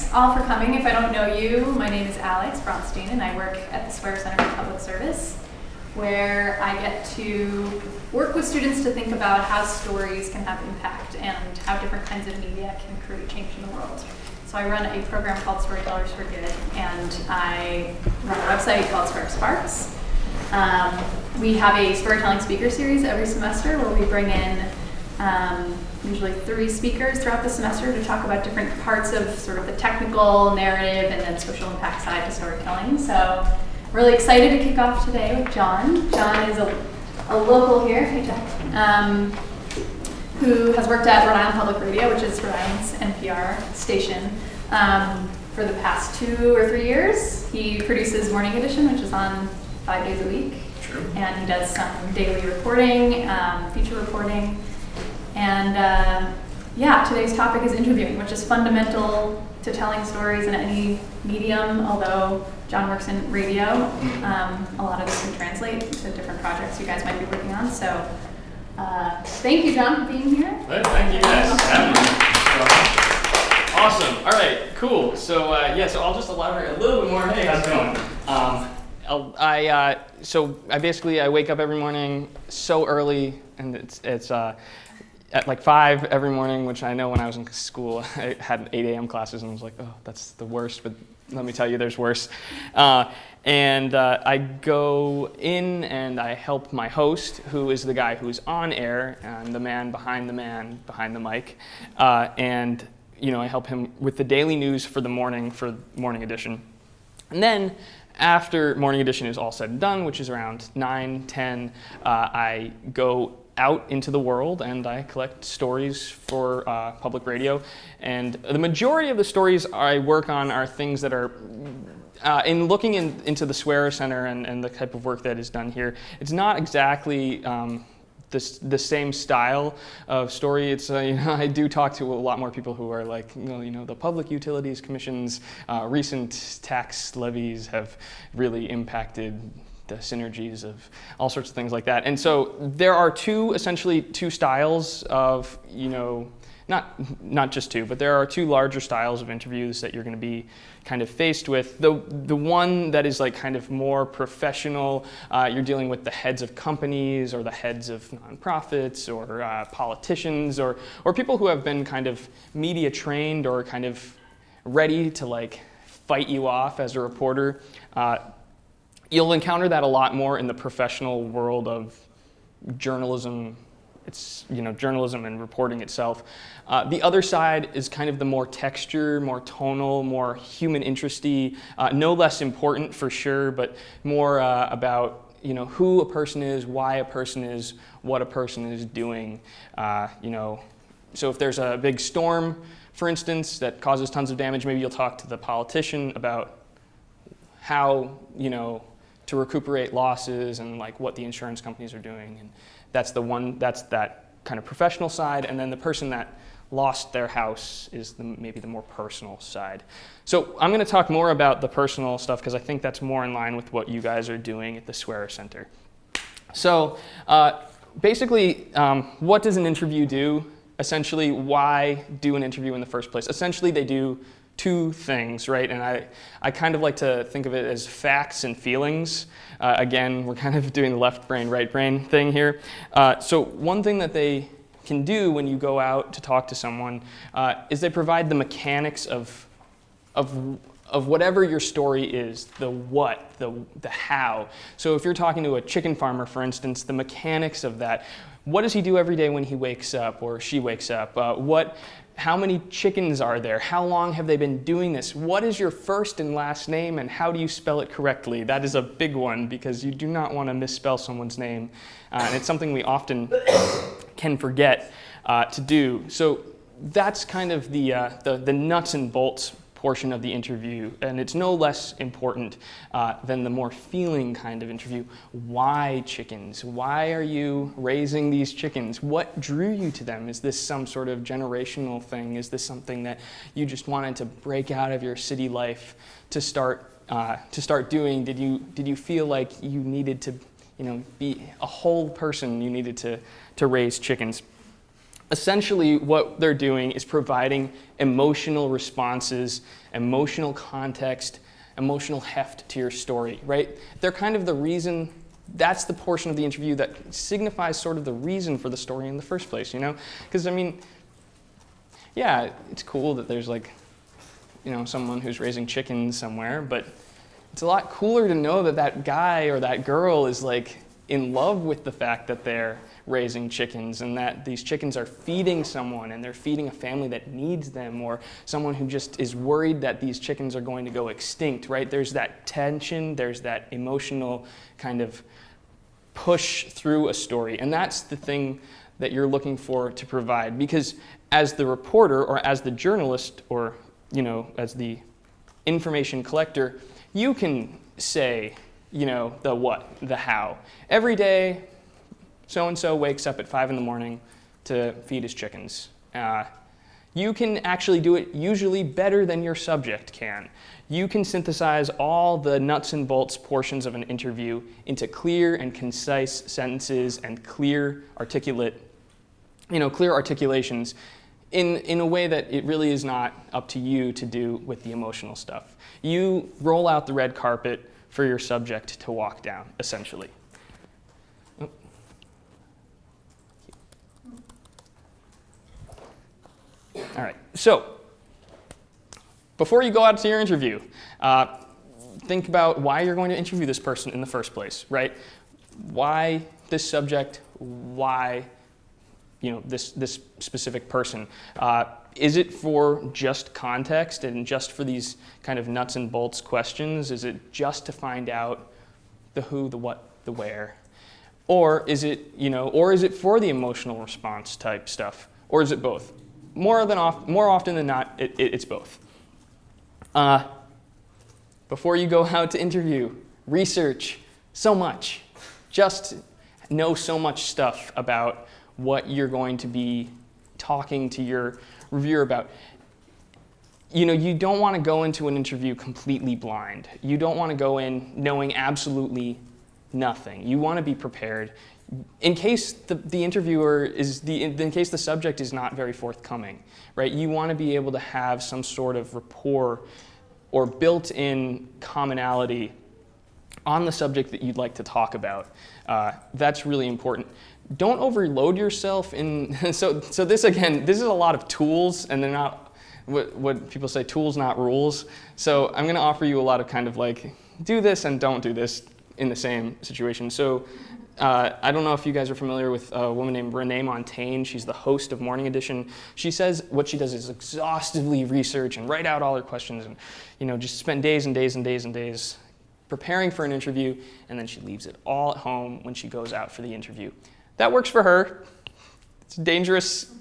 Thanks all for coming. If I don't know you, my name is Alex Bronstein, and I work at the Square Center for Public Service, where I get to work with students to think about how stories can have impact and how different kinds of media can create change in the world. So I run a program called Storytellers for Good, and I run a website called Spark Sparks. We have a storytelling speaker series every semester where we bring in usually 3 speakers throughout the semester to talk about different parts of sort of the technical, narrative, and then social impact side to storytelling. So really excited to kick off today with John. John is a local here, hey Jack, who has worked at Rhode Island Public Radio, which is Rhode Island's NPR station, for the past 2 or 3 years. He produces Morning Edition, which is on 5 days a week. True. And he does some daily reporting, feature reporting. And today's topic is interviewing, which is fundamental to telling stories in any medium, although John works in radio. A lot of this can translate to different projects you guys might be working on. So thank you, John, for being here. Thank you guys for having me. Awesome. All right, cool. So so I'll just elaborate a little bit more. Hey, how's it going? I wake up every morning so early, and it's at like 5 every morning, which I know when I was in school, I had 8 a.m. classes, and I was like, oh, that's the worst, but let me tell you, there's worse. I go in and I help my host, who is the guy who's on air, and the man behind the mic. I help him with the daily news for the morning, for Morning Edition. And then after Morning Edition is all said and done, which is around 9, 10, I go out into the world and I collect stories for public radio. And the majority of the stories I work on are things that are, in looking into the Square Center and the type of work that is done here, it's not exactly the same style of story. It's I do talk to a lot more people who are like, the Public Utilities Commission's recent tax levies have really impacted the synergies of all sorts of things like that. And so there are essentially two styles of, not just two, but there are 2 larger styles of interviews that you're going to be kind of faced with. The one that is like kind of more professional, you're dealing with the heads of companies or the heads of nonprofits or politicians or people who have been kind of media trained or kind of ready to like fight you off as a reporter. You'll encounter that a lot more in the professional world of journalism. It's journalism and reporting itself. The other side is kind of the more texture, more tonal, more human interesty, no less important for sure, but more about who a person is, why a person is, what a person is doing. So if there's a big storm, for instance, that causes tons of damage, maybe you'll talk to the politician about how to recuperate losses and like what the insurance companies are doing. And that's that kind of professional side. And then the person that lost their house is maybe the more personal side. So I'm going to talk more about the personal stuff because I think that's more in line with what you guys are doing at the Square Center. So basically, what does an interview do? Essentially, why do an interview in the first place? Essentially, they do 2 things, right? And I kind of like to think of it as facts and feelings. Again, we're kind of doing the left brain, right brain thing here. So one thing that they can do when you go out to talk to someone is they provide the mechanics of whatever your story is, the what, the how. So if you're talking to a chicken farmer, for instance, the mechanics of that. What does he do every day when he wakes up or she wakes up? How many chickens are there? How long have they been doing this? What is your first and last name, and how do you spell it correctly? That is a big one because you do not want to misspell someone's name, and it's something we often can forget to do. So that's kind of the nuts and bolts portion of the interview, and it's no less important than the more feeling kind of interview. Why chickens? Why are you raising these chickens? What drew you to them? Is this some sort of generational thing? Is this something that you just wanted to break out of your city life to start doing? Did you feel like you needed to be a whole person? You needed to raise chickens. essentially what they're doing is providing emotional responses, emotional context, emotional heft to your story, right? They're kind of the reason, that's the portion of the interview that signifies sort of the reason for the story in the first place, you know? Because, I mean, yeah, it's cool that there's like, you know, someone who's raising chickens somewhere, but it's a lot cooler to know that that guy or that girl is like in love with the fact that they're raising chickens and that these chickens are feeding someone and they're feeding a family that needs them, or someone who just is worried that these chickens are going to go extinct, right? There's that tension, there's that emotional kind of push through a story, and that's the thing that you're looking for to provide, because as the reporter or as the journalist or, you know, as the information collector, you can say, you know, the what, the how. Every day, so-and-so wakes up at 5 in the morning to feed his chickens. You can actually do it usually better than your subject can. You can synthesize all the nuts and bolts portions of an interview into clear and concise sentences and clear articulations in a way that it really is not up to you to do with the emotional stuff. You roll out the red carpet for your subject to walk down, essentially. All right, so before you go out to your interview, think about why you're going to interview this person in the first place, right? Why this subject? Why, you know, this specific person? Is it for just context and just for these kind of nuts and bolts questions? Is it just to find out the who, the what, the where? Or is it, you know, or is it for the emotional response type stuff? Or is it both? More often than not, it's both. Before you go out to interview, research so much. Just know so much stuff about what you're going to be talking to your reviewer about. You know, you don't want to go into an interview completely blind. You don't want to go in knowing absolutely nothing. You want to be prepared in case the interviewer in case the subject is not very forthcoming, right? You want to be able to have some sort of rapport or built-in commonality on the subject that you'd like to talk about. That's really important. Don't overload yourself in, so this again, this is a lot of tools, and they're not, what people say, tools not rules. So I'm gonna offer you a lot of kind of like, do this and don't do this in the same situation. So I don't know if you guys are familiar with a woman named Renee Montaigne. She's the host of Morning Edition. She says what she does is exhaustively research and write out all her questions and, you know, just spend days and days and days and days preparing for an interview, and then she leaves it all at home when she goes out for the interview. That works for her. It's dangerous,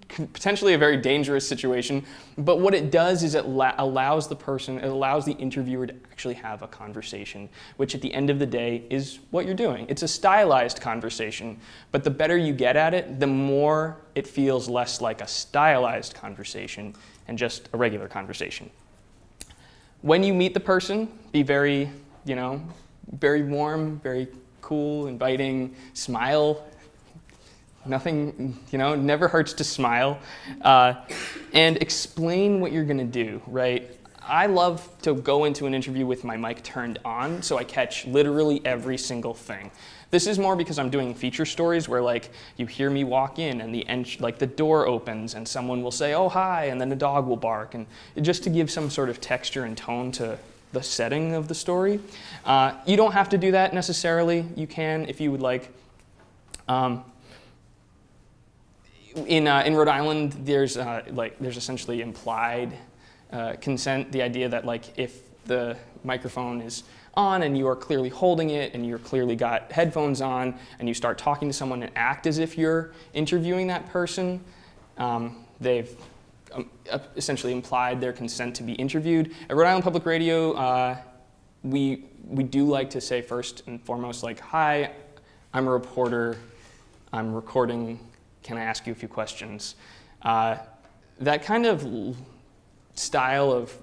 potentially a very dangerous situation, but what it does is it allows the interviewer to actually have a conversation, which at the end of the day is what you're doing. It's a stylized conversation, but the better you get at it, the more it feels less like a stylized conversation and just a regular conversation. When you meet the person, be very, you know, very warm, very cool, inviting, smile. Nothing, you know, never hurts to smile. And explain what you're gonna do, right? I love to go into an interview with my mic turned on so I catch literally every single thing. This is more because I'm doing feature stories where like you hear me walk in and the door opens and someone will say, oh, hi, and then the dog will bark, and just to give some sort of texture and tone to the setting of the story. You don't have to do that necessarily. You can if you would like. In Rhode Island, there's essentially implied consent. The idea that like if the microphone is on and you are clearly holding it and you're clearly got headphones on and you start talking to someone and act as if you're interviewing that person, they've essentially implied their consent to be interviewed. At Rhode Island Public Radio, we do like to say first and foremost, like, hi, I'm a reporter, I'm recording, can I ask you a few questions? That kind of style of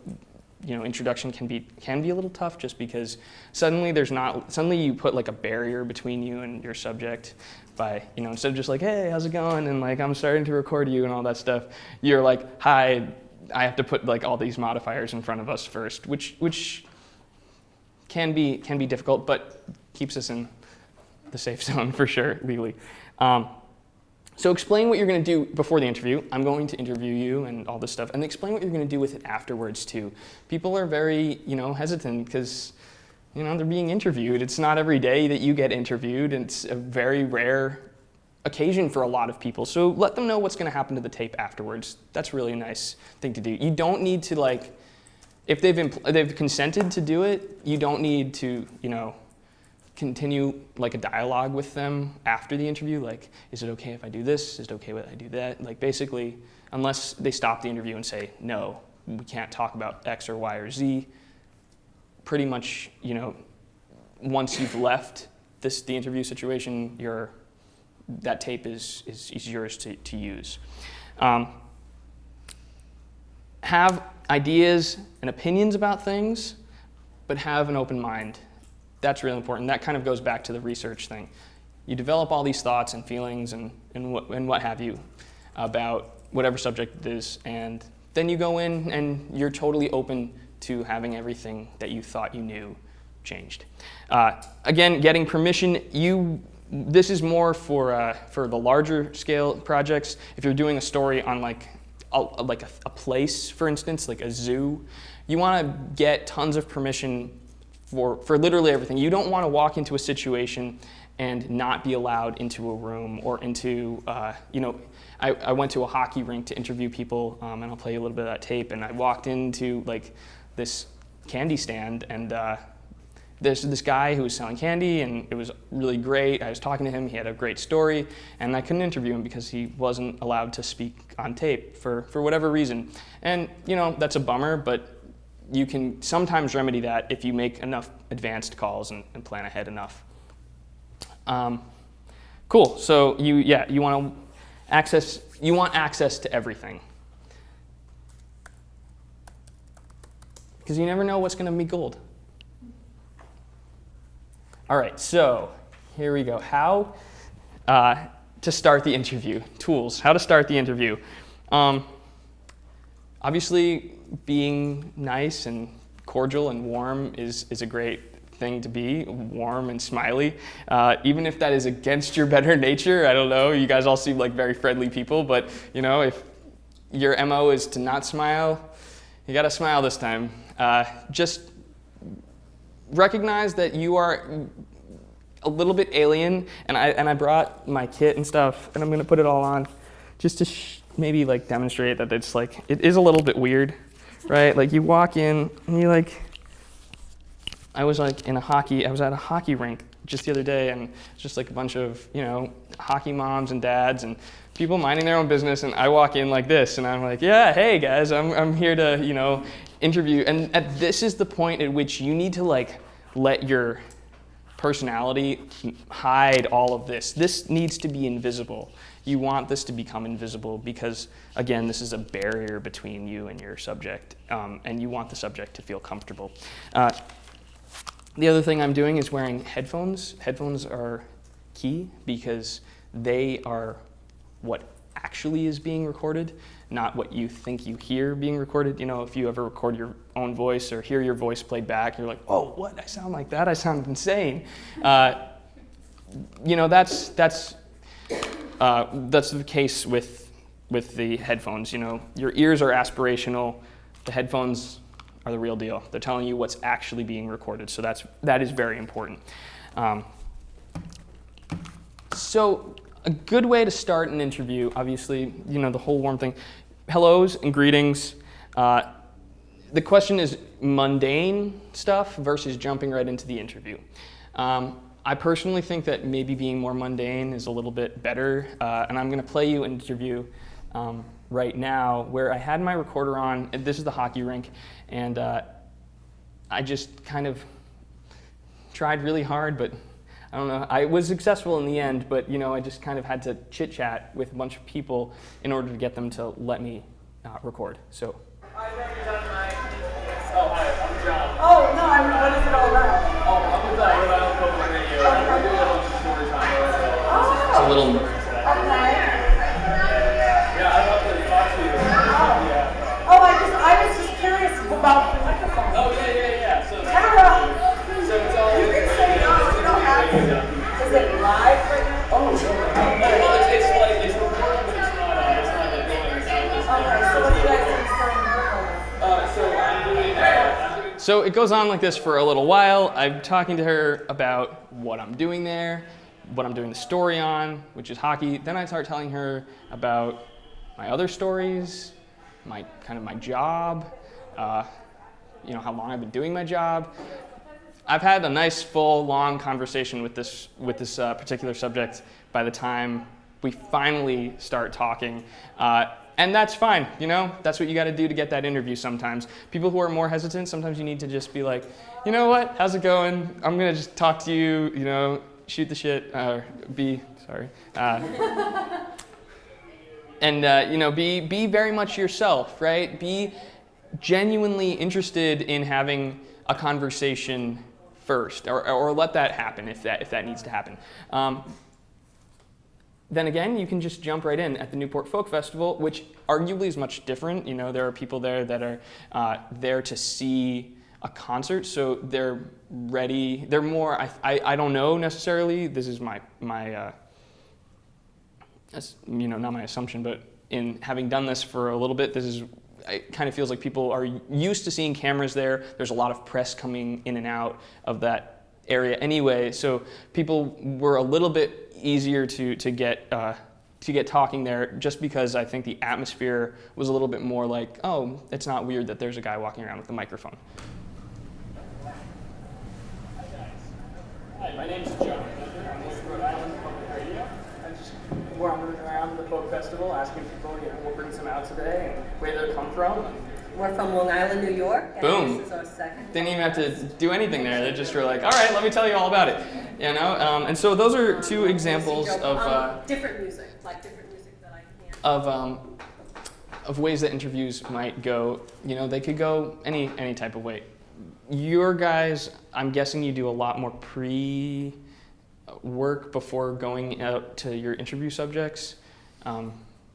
introduction can be a little tough, just because suddenly you put like a barrier between you and your subject by, instead of just like, hey, how's it going, and like I'm starting to record you and all that stuff, you're like, hi, I have to put like all these modifiers in front of us first, which can be difficult, but keeps us in the safe zone for sure legally. So explain what you're going to do before the interview. I'm going to interview you and all this stuff, and explain what you're going to do with it afterwards too. People are very, hesitant because, they're being interviewed. It's not every day that you get interviewed, and it's a very rare occasion for a lot of people. So let them know what's going to happen to the tape afterwards. That's really a nice thing to do. You don't need to if they've consented to do it, you don't need to, continue like a dialogue with them after the interview, like, is it okay if I do this? Is it okay if I do that? Like basically, unless they stop the interview and say, no, we can't talk about X or Y or Z, pretty much, once you've left the interview situation, that tape is yours to use. Have ideas and opinions about things, but have an open mind. That's really important. That kind of goes back to the research thing. You develop all these thoughts and feelings and what have you about whatever subject it is, and then you go in and you're totally open to having everything that you thought you knew changed. Again, getting permission. This is more for the larger scale projects. If you're doing a story on like a place, for instance, like a zoo, you want to get tons of permission for literally everything. You don't want to walk into a situation and not be allowed into a room or into, I went to a hockey rink to interview people, and I'll play you a little bit of that tape, and I walked into like this candy stand, and there's this guy who was selling candy, and it was really great. I was talking to him, he had a great story, and I couldn't interview him because he wasn't allowed to speak on tape for whatever reason. And that's a bummer, but you can sometimes remedy that if you make enough advanced calls and plan ahead enough. Cool. So you want access to everything, because you never know what's going to be gold. All right. So here we go. How to start the interview? Tools. How to start the interview. Obviously, being nice and cordial and warm is a great thing to be, warm and smiley. Even if that is against your better nature, I don't know, you guys all seem like very friendly people, but if your MO is to not smile, you gotta smile this time. Just recognize that you are a little bit alien, and I brought my kit and stuff, and I'm gonna put it all on just to maybe like demonstrate that it's like, it is a little bit weird, right? Like you walk in and you I was at a hockey rink just the other day, and it's just like a bunch of, hockey moms and dads and people minding their own business, and I walk in like this, and I'm like, yeah, hey guys, I'm here to, interview. And this is the point at which you need to let your personality hide all of this. This needs to be invisible. You want this to become invisible because, again, this is a barrier between you and your subject, and you want the subject to feel comfortable. The other thing I'm doing is wearing headphones. Headphones are key because they are what actually is being recorded, not what you think you hear being recorded. If you ever record your own voice or hear your voice played back, you're like, oh, what? I sound like that? I sound insane. That's the case with the headphones. Your ears are aspirational. The headphones are the real deal. They're telling you what's actually being recorded. So that is very important. So a good way to start an interview, obviously, the whole warm thing, hellos and greetings. The question is mundane stuff versus jumping right into the interview. I personally think that maybe being more mundane is a little bit better, and I'm going to play you an interview right now where I had my recorder on. This is the hockey rink, and I just kind of tried really hard, but I don't know. I was successful in the end, but I just kind of had to chit-chat with a bunch of people in order to get them to let me record. So. Oh, job. Oh, no, what is it all about? Oh, I'm with Rhode Island Public Radio. We're doing a bunch of stories on it. It's a little. Okay. Yeah, I'd love to talk to you. Yeah. Oh, I was just curious about the microphone. Oh, yeah. So Tara, it's all. you can say no, you don't have to. Is it live right now? Oh, no. Well, it's like, it's recorded, but it's not like going out. Okay, so what do you guys think is starting to work on? So I'm doing. So it goes on like this for a little while. I'm talking to her about what I'm doing there, what I'm doing the story on, which is hockey. Then I start telling her about my other stories, my job, how long I've been doing my job. I've had a nice, full, long conversation with this particular subject by the time we finally start talking. And that's fine, that's what you gotta do to get that interview sometimes. People who are more hesitant, sometimes you need to just be like, you know what, how's it going? I'm gonna just talk to you, shoot the shit, be very much yourself, right? Be genuinely interested in having a conversation first, or let that happen if that needs to happen. Then again, you can just jump right in at the Newport Folk Festival, which arguably is much different. There are people there that are there to see a concert, so they're ready. They're more, I don't know necessarily, this is my not my assumption, but in having done this for a little bit, it kind of feels like people are used to seeing cameras there. There's a lot of press coming in and out of that area anyway, so people were a little bit easier to get talking there, just because I think the atmosphere was a little bit more like, oh, it's not weird that there's a guy walking around with a microphone. Hi guys. Hi, my name's John. I'm with Rhode Island Public Radio. I'm just wandering around the folk festival, asking people what brings them out today and where they come from. We're from Long Island, New York. And Boom. This is our second. Didn't even have to do anything there. They just were like, all right, let me tell you all about it. And so those are two examples of different music that I can. of ways that interviews might go. They could go any type of way. Your guys, I'm guessing you do a lot more pre-work before going out to your interview subjects.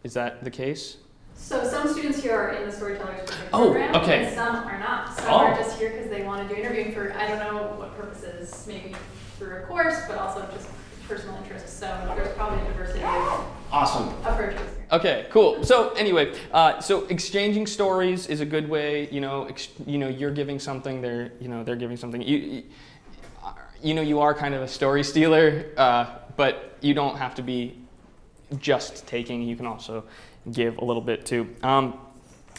Is that the case? So some students here are in the Storytellers Oh, program, okay. and some are not. Some Oh. are just here because they want to do interviewing for, I don't know what purposes, maybe through a course, but also just personal interests. So there's probably a diversity of Awesome. approaches. Okay, cool. So anyway, so exchanging stories is a good way. You're giving something, they're giving something. You are kind of a story stealer, but you don't have to be just taking. You can also give a little bit too.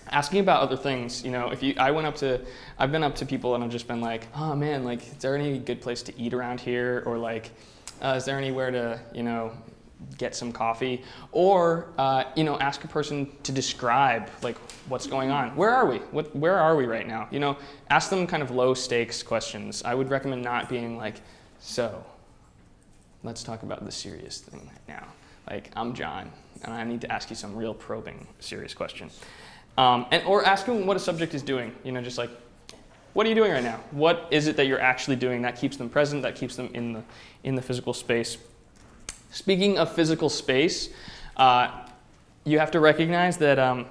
Asking about other things, I've been up to people and I've just been like, oh man, like, is there any good place to eat around here? Or like, is there anywhere to, get some coffee? Or, ask a person to describe like what's going on. Where are we? Where are we right now? Ask them kind of low stakes questions. I would recommend not being like, so, let's talk about the serious thing right now. Like, I'm John, and I need to ask you some real probing, serious question. Or ask them what a subject is doing. Just like, what are you doing right now? What is it that you're actually doing? That keeps them present, that keeps them in the physical space. Speaking of physical space, you have to recognize that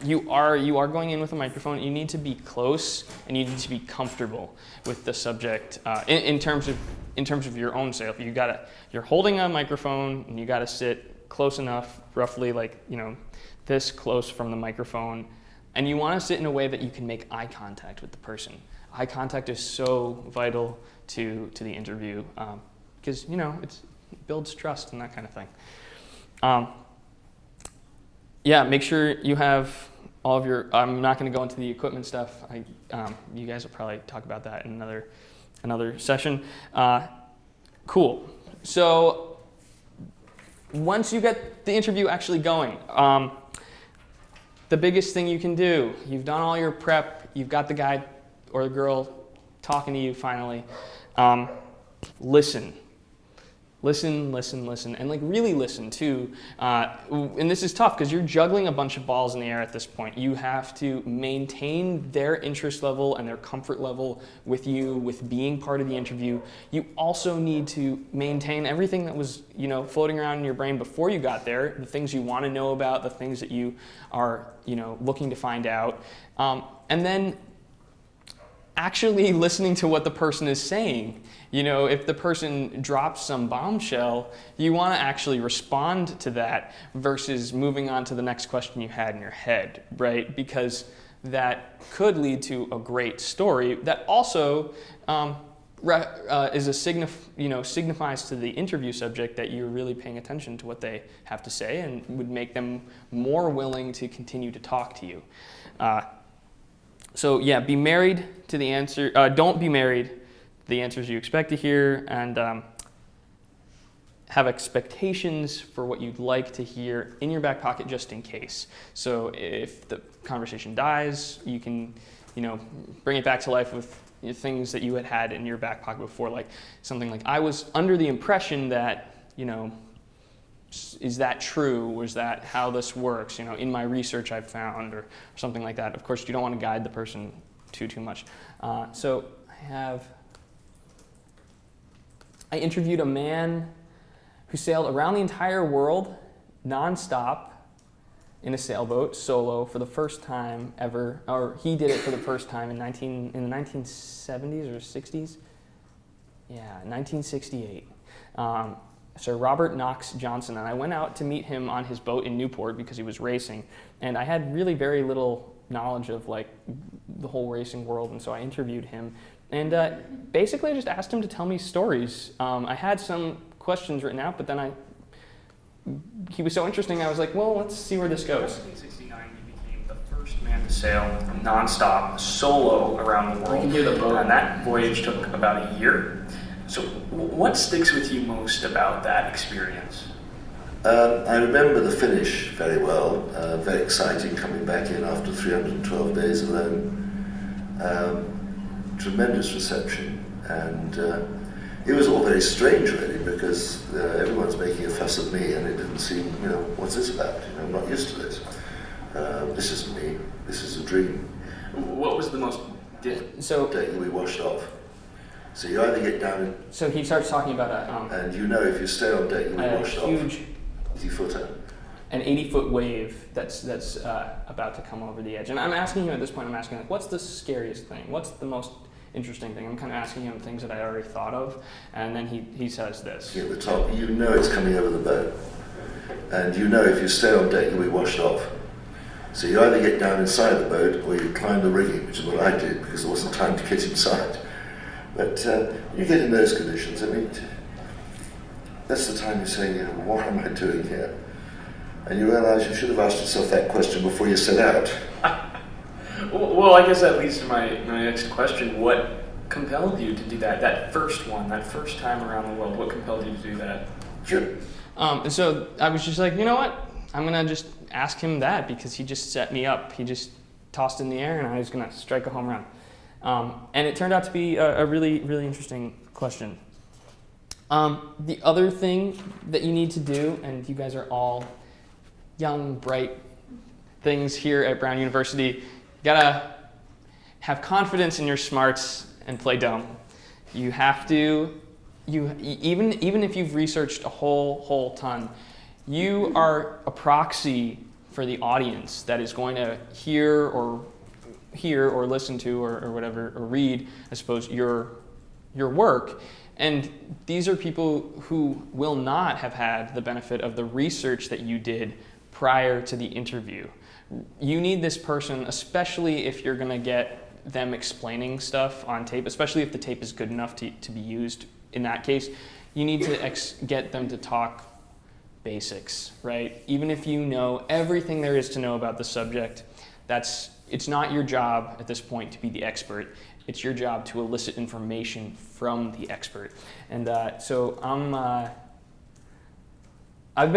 you are going in with a microphone. You need to be close, and you need to be comfortable with the subject in terms of your own self. You're holding a microphone, and you got to sit close enough, roughly like this close from the microphone, and you want to sit in a way that you can make eye contact with the person. Eye contact is so vital to the interview because it builds trust and that kind of thing. Make sure you have all of your. I'm not going to go into the equipment stuff. You guys will probably talk about that in another session. Cool. So once you get the interview actually going, the biggest thing you can do, you've done all your prep, you've got the guy or the girl talking to you finally. Listen. Listen, listen, listen, and like really listen too. And this is tough because you're juggling a bunch of balls in the air at this point. You have to maintain their interest level and their comfort level with you, with being part of the interview. You also need to maintain everything that was, floating around in your brain before you got there, the things you want to know about, the things that you are, looking to find out. And then actually listening to what the person is saying. If the person drops some bombshell, you want to actually respond to that versus moving on to the next question you had in your head, right? Because that could lead to a great story that also is signifies to the interview subject that you're really paying attention to what they have to say and would make them more willing to continue to talk to you. So yeah, be married to the answer. Don't be married to the answers you expect to hear, and have expectations for what you'd like to hear in your back pocket just in case. So if the conversation dies, you can, bring it back to life with things that you had in your back pocket before, like something like, I was under the impression that, is that true? Was that how this works? In my research I've found, or something like that. Of course, you don't want to guide the person too much. So I interviewed a man who sailed around the entire world nonstop in a sailboat solo for the first time ever, or he did it for the first time in the 1970s or 60s. Yeah, 1968. Sir Robert Knox Johnson, and I went out to meet him on his boat in Newport because he was racing, and I had really very little knowledge of like the whole racing world, and so I interviewed him, and basically I just asked him to tell me stories. I had some questions written out, but then he was so interesting, I was like, well, let's see where this goes. In 1969, he became the first man to sail nonstop, solo around the world. You can hear the boat. And that voyage took about a year. So what sticks with you most about that experience? I remember the finish very well. Very exciting, coming back in after 312 days alone. Tremendous reception, and it was all very strange really, because everyone's making a fuss of me, and it didn't seem, what's this about? I'm not used to this. This isn't me. This is a dream. What was the most so day we washed off. So you either get down and... So he starts talking about and if you stay on deck, you'll be washed off. Huge 80-footer. An 80-foot wave that's about to come over the edge. And I'm asking him at this point, like, what's the scariest thing? What's the most interesting thing? I'm kind of asking him things that I already thought of. And then he says this. At the top, it's coming over the boat. And if you stay on deck, you'll be washed off. So you either get down inside the boat or you climb the rigging, which is what I did because there wasn't time to get inside. But you get in those conditions, that's the time you're saying, what am I doing here? And you realise you should have asked yourself that question before you set out. Well, I guess that leads to my next question. What compelled you to do that? That first time around the world, what compelled you to do that? Sure. And so I was just like, you know what? I'm going to just ask him that because he just set me up. He just tossed in the air and I was going to strike a home run. And it turned out to be a really, really interesting question. The other thing that you need to do, and you guys are all young, bright things here at Brown University, you gotta have confidence in your smarts and play dumb. You have to, even if you've researched a whole ton, you are a proxy for the audience that is going to hear or listen to or whatever, or read, I suppose, your work. And these are people who will not have had the benefit of the research that you did prior to the interview. You need this person, especially if you're going to get them explaining stuff on tape, especially if the tape is good enough to be used in that case. You need to get them to talk basics, right? Even if you know everything there is to know about the subject, it's not your job at this point to be the expert. It's your job to elicit information from the expert. And so I've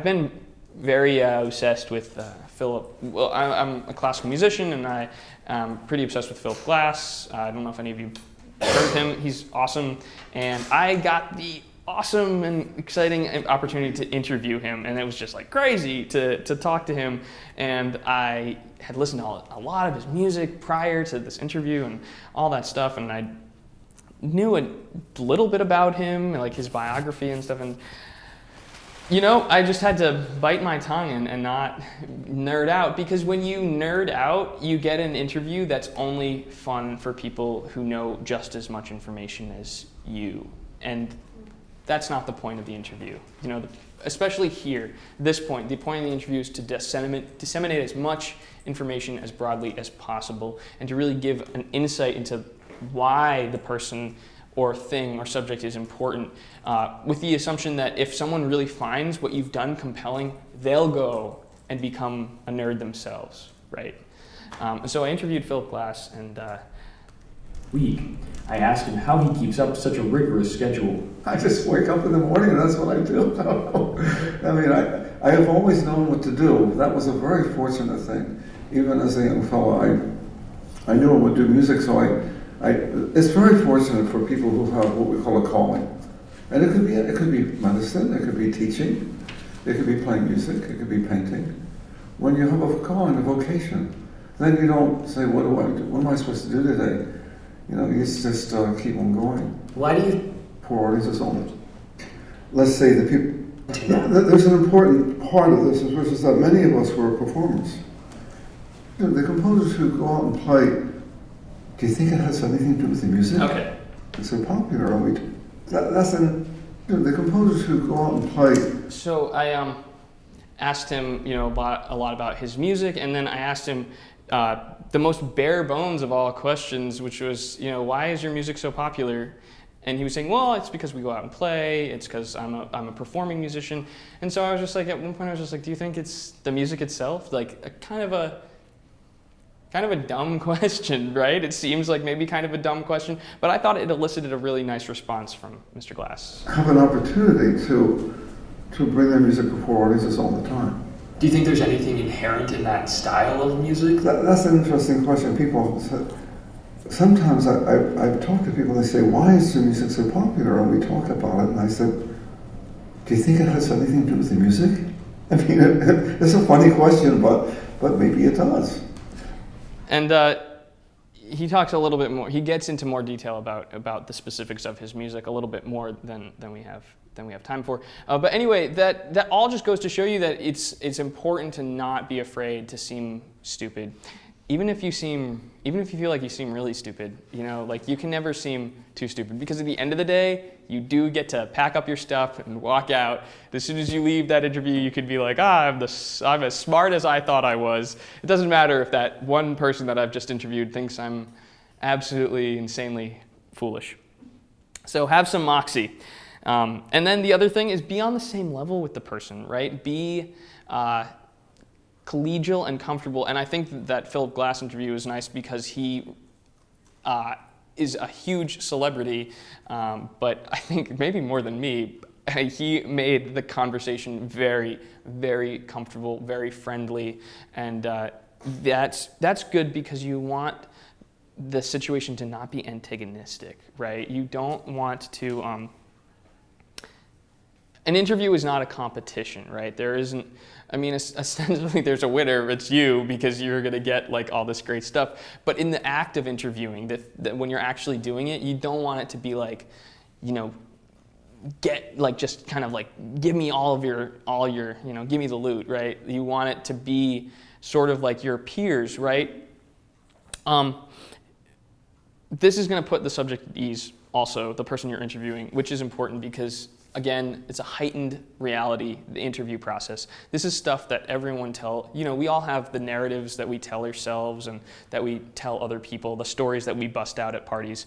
been very obsessed with Philip. Well, I'm a classical musician, and I'm pretty obsessed with Philip Glass. I don't know if any of you heard of him. He's awesome. And I got the awesome and exciting opportunity to interview him, and it was just like crazy to talk to him. And I had listened to a lot of his music prior to this interview and all that stuff, and I knew a little bit about him, like his biography and stuff. And I just had to bite my tongue and not nerd out, because when you nerd out, you get an interview that's only fun for people who know just as much information as you. And that's not the point of the interview. Especially here, the point of the interview is to disseminate as much information as broadly as possible, and to really give an insight into why the person or thing or subject is important, with the assumption that if someone really finds what you've done compelling, they'll go and become a nerd themselves, right? So I interviewed Philip Glass, and I asked him how he keeps up such a rigorous schedule. I just wake up in the morning and that's what I do. I mean, I have always known what to do. That was a very fortunate thing. Even as a young fellow, I knew I would do music, so it's very fortunate for people who have what we call a calling. And it could be medicine, it could be teaching, it could be playing music, it could be painting. When you have a calling, a vocation, then you don't say, what do I do? What am I supposed to do today? You just keep on going. Why do you? Priorities is only. Let's say the people. There's an important part of this, which is that many of us were performers. The composers who go out and play, do you think it has anything to do with the music? okay. It's so popular, are we? The composers who go out and play. So I asked him, a lot about his music, and then I asked him the most bare bones of all questions, which was, why is your music so popular? And he was saying, well, it's because we go out and play. It's because I'm a performing musician. And so I was just like, at one point I was just like, do you think it's the music itself? Like a kind of a dumb question, right? It seems like maybe kind of a dumb question, but I thought it elicited a really nice response from Mr. Glass. Have an opportunity to bring their music before audiences all the time. Do you think there's anything inherent in that style of music? That's an interesting question. People sometimes I've talked to people. They say, "Why is your music so popular?" And we talk about it, and I said, "Do you think it has anything to do with the music?" I mean, it's a funny question, but maybe it does. And he talks a little bit more. He gets into more detail about the specifics of his music a little bit more than we have time for. But anyway, that all just goes to show you that it's important to not be afraid to seem stupid, even if you feel like you seem really stupid. Like you can never seem too stupid, because at the end of the day, you do get to pack up your stuff and walk out. As soon as you leave that interview, you could be like, I'm as smart as I thought I was. It doesn't matter if that one person that I've just interviewed thinks I'm absolutely insanely foolish. So have some moxie. And then the other thing is, be on the same level with the person, right? Be collegial and comfortable. And I think that Philip Glass interview is nice because he is a huge celebrity, but I think maybe more than me, he made the conversation very, very comfortable, very friendly, and that's good, because you want the situation to not be antagonistic, right? You don't want to. An interview is not a competition, right? There isn't. I mean, essentially, there's a winner. It's you, because you're gonna get like all this great stuff. But in the act of interviewing, that when you're actually doing it, you don't want it to be like, get like just kind of like give me all your give me the loot, right? You want it to be sort of like your peers, right? This is gonna put the subject at ease, also the person you're interviewing, which is important because, again, it's a heightened reality, the interview process. This is stuff that everyone we all have the narratives that we tell ourselves and that we tell other people, the stories that we bust out at parties.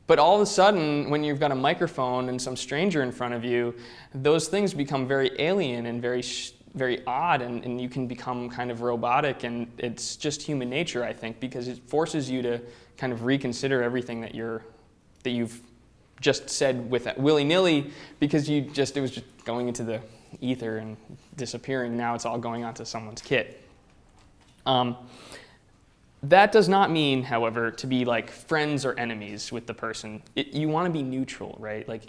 But all of a sudden, when you've got a microphone and some stranger in front of you, those things become very alien and very odd, and you can become kind of robotic, and it's just human nature, I think, because it forces you to kind of reconsider everything that you've just said with willy-nilly, because it was just going into the ether and disappearing. Now it's all going onto someone's kit. That does not mean, however, to be like friends or enemies with the person. You want to be neutral, right? Like,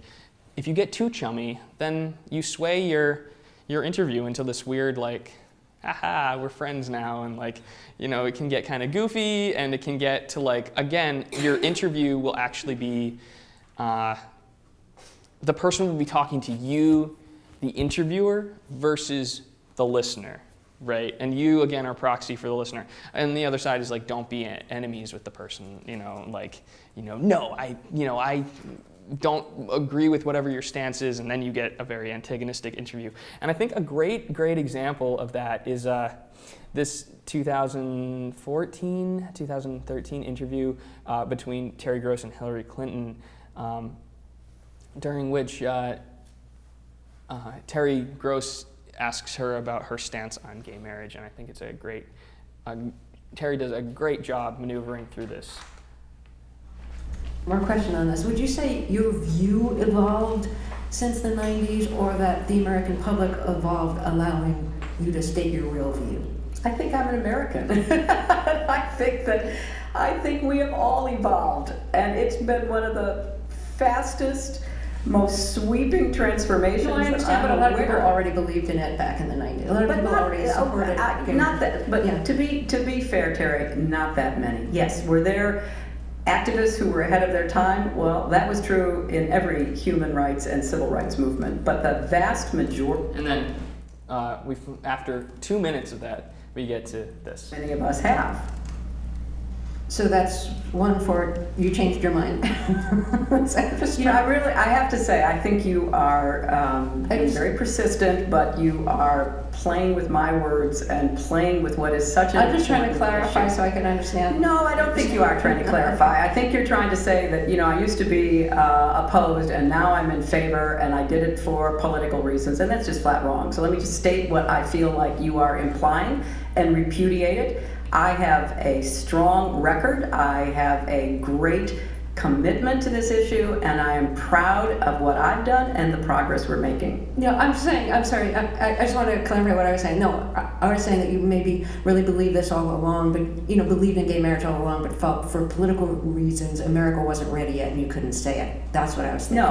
if you get too chummy, then you sway your interview into this weird, like, haha, we're friends now, and like, you know, it can get kind of goofy, and it can get to like, again, your interview will actually be, the person will be talking to you, the interviewer, versus the listener, right? And you, again, are proxy for the listener. And the other side is like, don't be enemies with the person, you know, like, you know, no, I don't agree with whatever your stance is, and then you get a very antagonistic interview. And I think a great example of that is this 2013 interview between Terry Gross and Hillary Clinton, during which Terry Gross asks her about her stance on gay marriage, and I think it's a great, Terry does a great job maneuvering through this. More question on this. Would you say your view evolved since the 90s, or that the American public evolved allowing you to state your real view? I think I'm an American. I think we have all evolved, and it's been one of the fastest, most sweeping transformations. No, I understand, but a lot of people already believed in it back in the 90s. A lot of people already supported it. Not that, but yeah. to be fair, Terry, not that many. Yes, were there activists who were ahead of their time? Well, that was true in every human rights and civil rights movement, but the vast majority. And then after 2 minutes of that, we get to this. Many of us have. So that's one for, you changed your mind. You know, I have to say, I think you are very persistent, but you are playing with my words and playing with what is such an I'm just trying to important clarify issue. so I can understand. No, I don't think you are trying to clarify. I think you're trying to say that, you know, I used to be opposed and now I'm in favor, and I did it for political reasons, and that's just flat wrong. So let me just state what I feel like you are implying and repudiate it. I have a strong record. I have a great commitment to this issue, and I am proud of what I've done and the progress we're making. No, I'm sorry, I just want to clarify what I was saying. No, I was saying that you maybe really believed this all along, but, you know, believed in gay marriage all along, but felt for political reasons America wasn't ready yet and you couldn't say it. That's what I was thinking.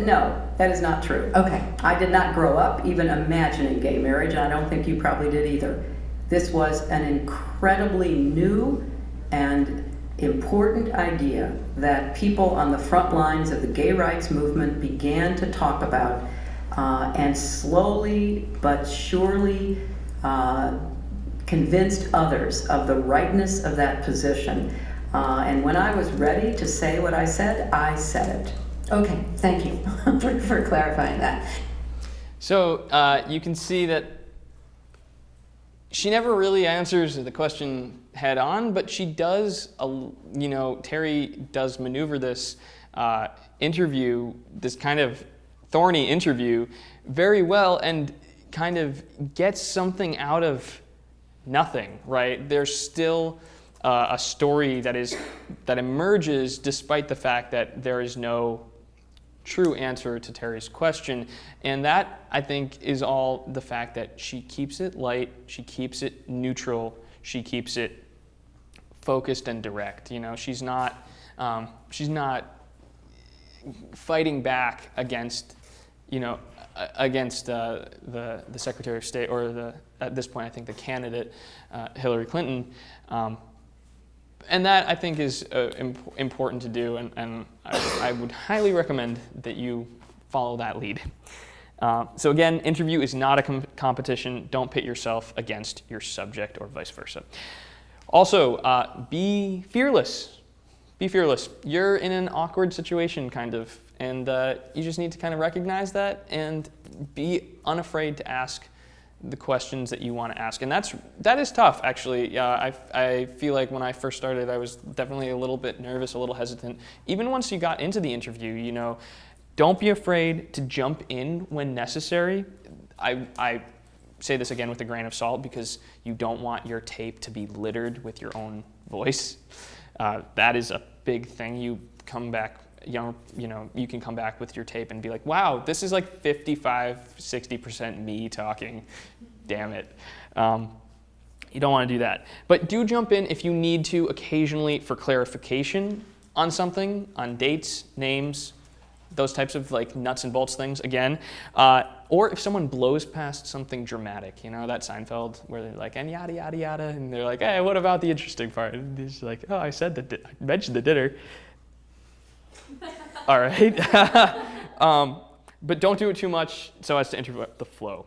No, that is not true. Okay. I did not grow up even imagining gay marriage, and I don't think you probably did either. This was an incredibly new and important idea that people on the front lines of the gay rights movement began to talk about, and slowly but surely convinced others of the rightness of that position. And when I was ready to say what I said it. Okay, thank you for clarifying that. So you can see that she never really answers the question head on, but she does, you know, Terry does maneuver this interview, this kind of thorny interview, very well, and kind of gets something out of nothing, right? There's still a story that emerges despite the fact that there is no true answer to Terry's question, and that, I think, is all the fact that she keeps it light, she keeps it neutral, she keeps it focused and direct. You know, she's not fighting back against, you know, against the Secretary of State, or at this point I think the candidate, Hillary Clinton. And that, I think, is important to do, and I would highly recommend that you follow that lead. So again, interview is not a competition. Don't pit yourself against your subject or vice versa. Also, be fearless. Be fearless. You're in an awkward situation, kind of, and you just need to kind of recognize that and be unafraid to ask the questions that you want to ask. And that is tough, actually. I feel like when I first started, I was definitely a little bit nervous, a little hesitant. Even once you got into the interview, you know, don't be afraid to jump in when necessary. I say this again with a grain of salt because you don't want your tape to be littered with your own voice. That is a big thing. You come back you can come back with your tape and be like, wow, this is like 55-60% me talking. Damn it. You don't want to do that. But do jump in if you need to occasionally for clarification on something, on dates, names, those types of like nuts and bolts things again. Or if someone blows past something dramatic, you know, that Seinfeld where they're like, and yada, yada, yada, and they're like, hey, what about the interesting part? And he's like, oh, I mentioned the dinner. All right. But don't do it too much so as to interrupt the flow.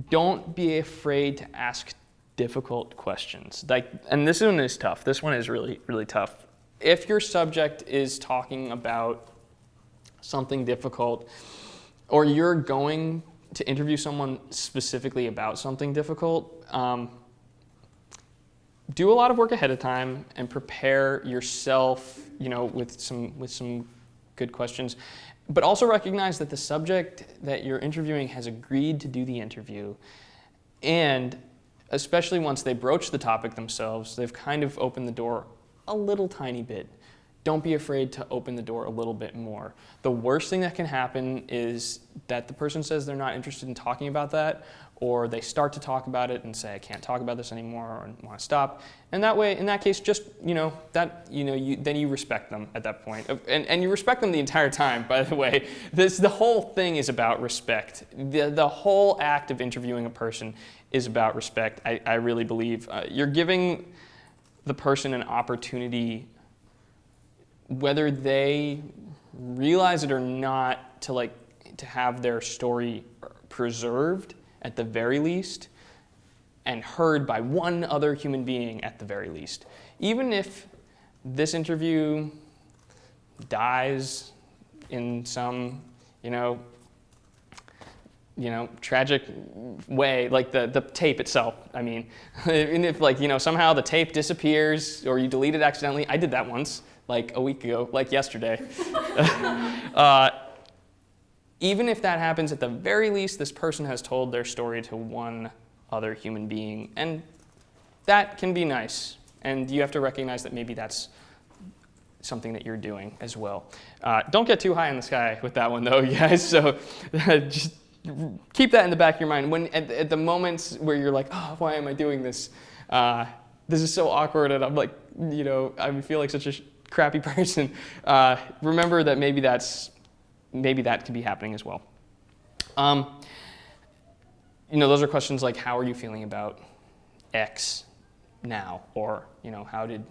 Don't be afraid to ask difficult questions. And this one is tough. This one is really, really tough. If your subject is talking about something difficult, or you're going to interview someone specifically about something difficult, do a lot of work ahead of time and prepare yourself, you know, with some good questions. But also recognize that the subject that you're interviewing has agreed to do the interview, and especially once they broach the topic themselves, they've kind of opened the door a little tiny bit. Don't be afraid to open the door a little bit more. The worst thing that can happen is that the person says they're not interested in talking about that, or they start to talk about it and say, I can't talk about this anymore, or want to stop. And that way, in that case, just, then you respect them at that point. And you respect them the entire time, by the way. The whole thing is about respect. The whole act of interviewing a person is about respect, I really believe. You're giving the person an opportunity, whether they realize it or not, to have their story preserved at the very least, and heard by one other human being at the very least. Even if this interview dies in some, tragic way, like the tape itself, I mean, and if somehow the tape disappears or you delete it accidentally. I did that once, like a week ago, like yesterday. Even if that happens, at the very least, this person has told their story to one other human being, and that can be nice. And you have to recognize that maybe that's something that you're doing as well. Don't get too high in the sky with that one, though, guys. So just keep that in the back of your mind. When at the moments where you're like, oh, why am I doing this? This is so awkward, and I'm like, I feel like such a crappy person. Remember that maybe that could be happening as well. Those are questions like, how are you feeling about X now? Or, how did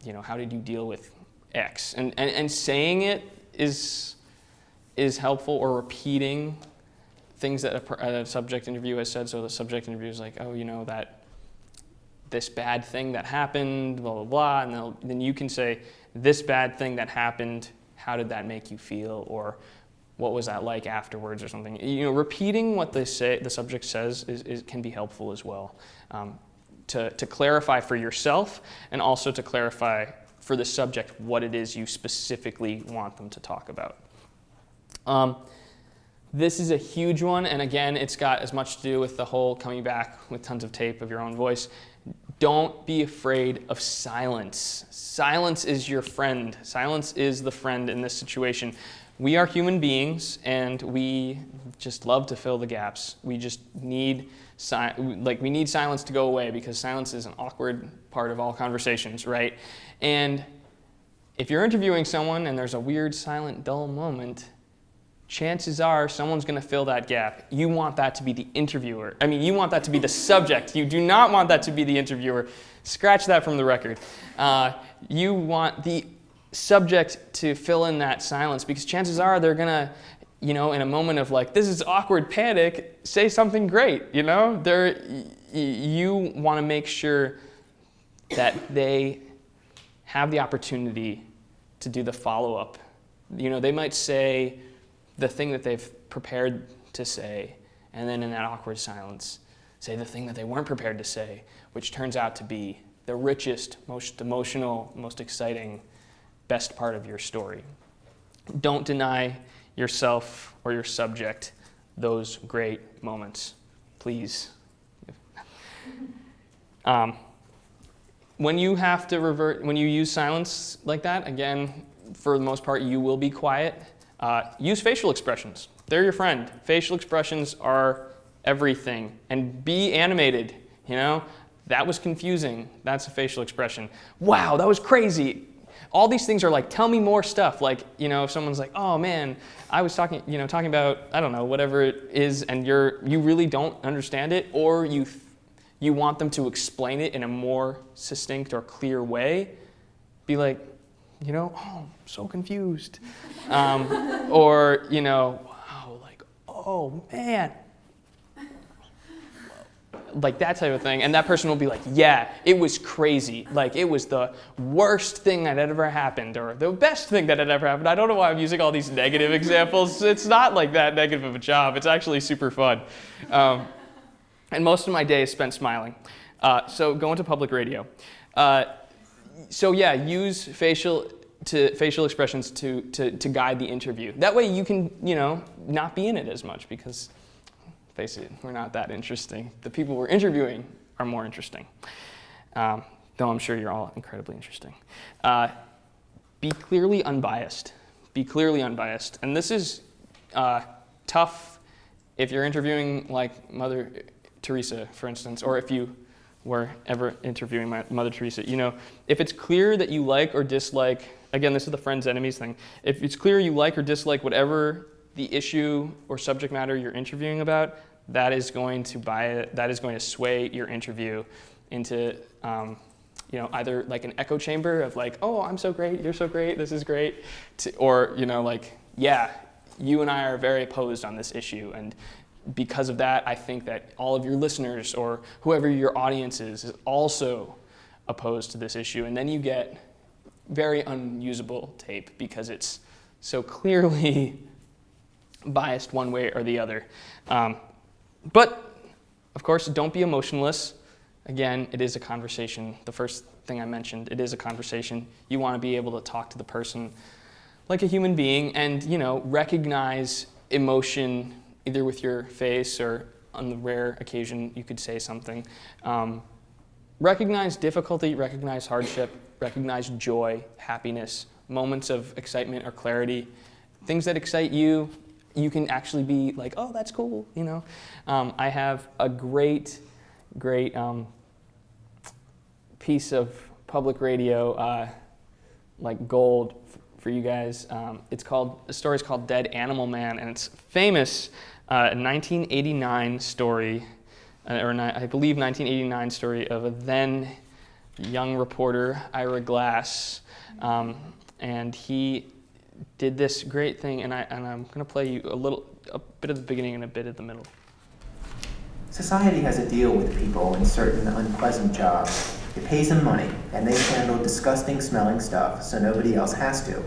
you deal with X? And saying it is helpful, or repeating things that a subject interview has said. So the subject interview is like, oh, that this bad thing that happened, blah, blah, blah. And then you can say, this bad thing that happened, how did that make you feel? Or what was that like afterwards, or something? Repeating what the subject says can be helpful as well, to clarify for yourself, and also to clarify for the subject what it is you specifically want them to talk about. This is a huge one, and again, it's got as much to do with the whole coming back with tons of tape of your own voice. Don't be afraid of silence. Silence is your friend. Silence is the friend in this situation. We are human beings, and we just love to fill the gaps. We just need we need silence to go away, because silence is an awkward part of all conversations, right? And if you're interviewing someone and there's a weird, silent, dull moment, chances are someone's going to fill that gap. You want that to be the interviewer. You want that to be the subject. You do not want that to be the interviewer. Scratch that from the record. You want the subject to fill in that silence, because chances are they're going to, in a moment of like, this is awkward panic, say something great, You want to make sure that they have the opportunity to do the follow-up. They might say the thing that they've prepared to say, and then in that awkward silence, say the thing that they weren't prepared to say, which turns out to be the richest, most emotional, most exciting, best part of your story. Don't deny yourself or your subject those great moments, please. When you have to when you use silence like that, again, for the most part, you will be quiet. Use facial expressions. They're your friend. Facial expressions are everything. And be animated, That was confusing. That's a facial expression. Wow, that was crazy. all these things are like, tell me more stuff. Like, you know, if someone's like, oh man, I was talking about, I don't know, whatever it is, and you really don't understand it, or you want them to explain it in a more succinct or clear way, be like, you know, oh, I'm so confused. Or, you know, wow, like, oh man. Like that type of thing. And that person will be like, yeah, it was crazy. Like, it was the worst thing that had ever happened, or the best thing that had ever happened. I don't know why I'm using all these negative examples. It's not like that negative of a job. It's actually super fun. And most of my day is spent smiling. So go into public radio. So yeah, use facial expressions to guide the interview. That way you can, you know, not be in it as much, because face it, we're not that interesting. The people we're interviewing are more interesting. Though I'm sure you're all incredibly interesting. Be clearly unbiased. Be clearly unbiased. And this is tough if you're interviewing like Mother Teresa, for instance, or if you were ever interviewing Mother Teresa. You know, if it's clear that you like or dislike, again, this is the friends enemies thing. If it's clear you like or dislike whatever the issue or subject matter you're interviewing about, that is going to sway your interview into, you know, either like an echo chamber of like, oh, I'm so great, you're so great, this is great, or, you know, like, yeah, you and I are very opposed on this issue, and because of that, I think that all of your listeners or whoever your audience is also opposed to this issue, and then you get very unusable tape because it's so clearly biased one way or the other. But, of course, don't be emotionless. Again, it is a conversation. The first thing I mentioned, it is a conversation. You want to be able to talk to the person like a human being and, you know, recognize emotion either with your face or on the rare occasion you could say something. Recognize difficulty, recognize hardship, recognize joy, happiness, moments of excitement or clarity, things that excite you. You can actually be like, oh, that's cool, you know. I have a great piece of public radio, like gold for you guys. The story's called Dead Animal Man, and it's famous 1989 story, I believe 1989 story of a then young reporter, Ira Glass, and he did this great thing, and I'm going to play you a bit of the beginning and a bit of the middle. Society has a deal with people in certain unpleasant jobs. It pays them money, and they handle disgusting smelling stuff so nobody else has to.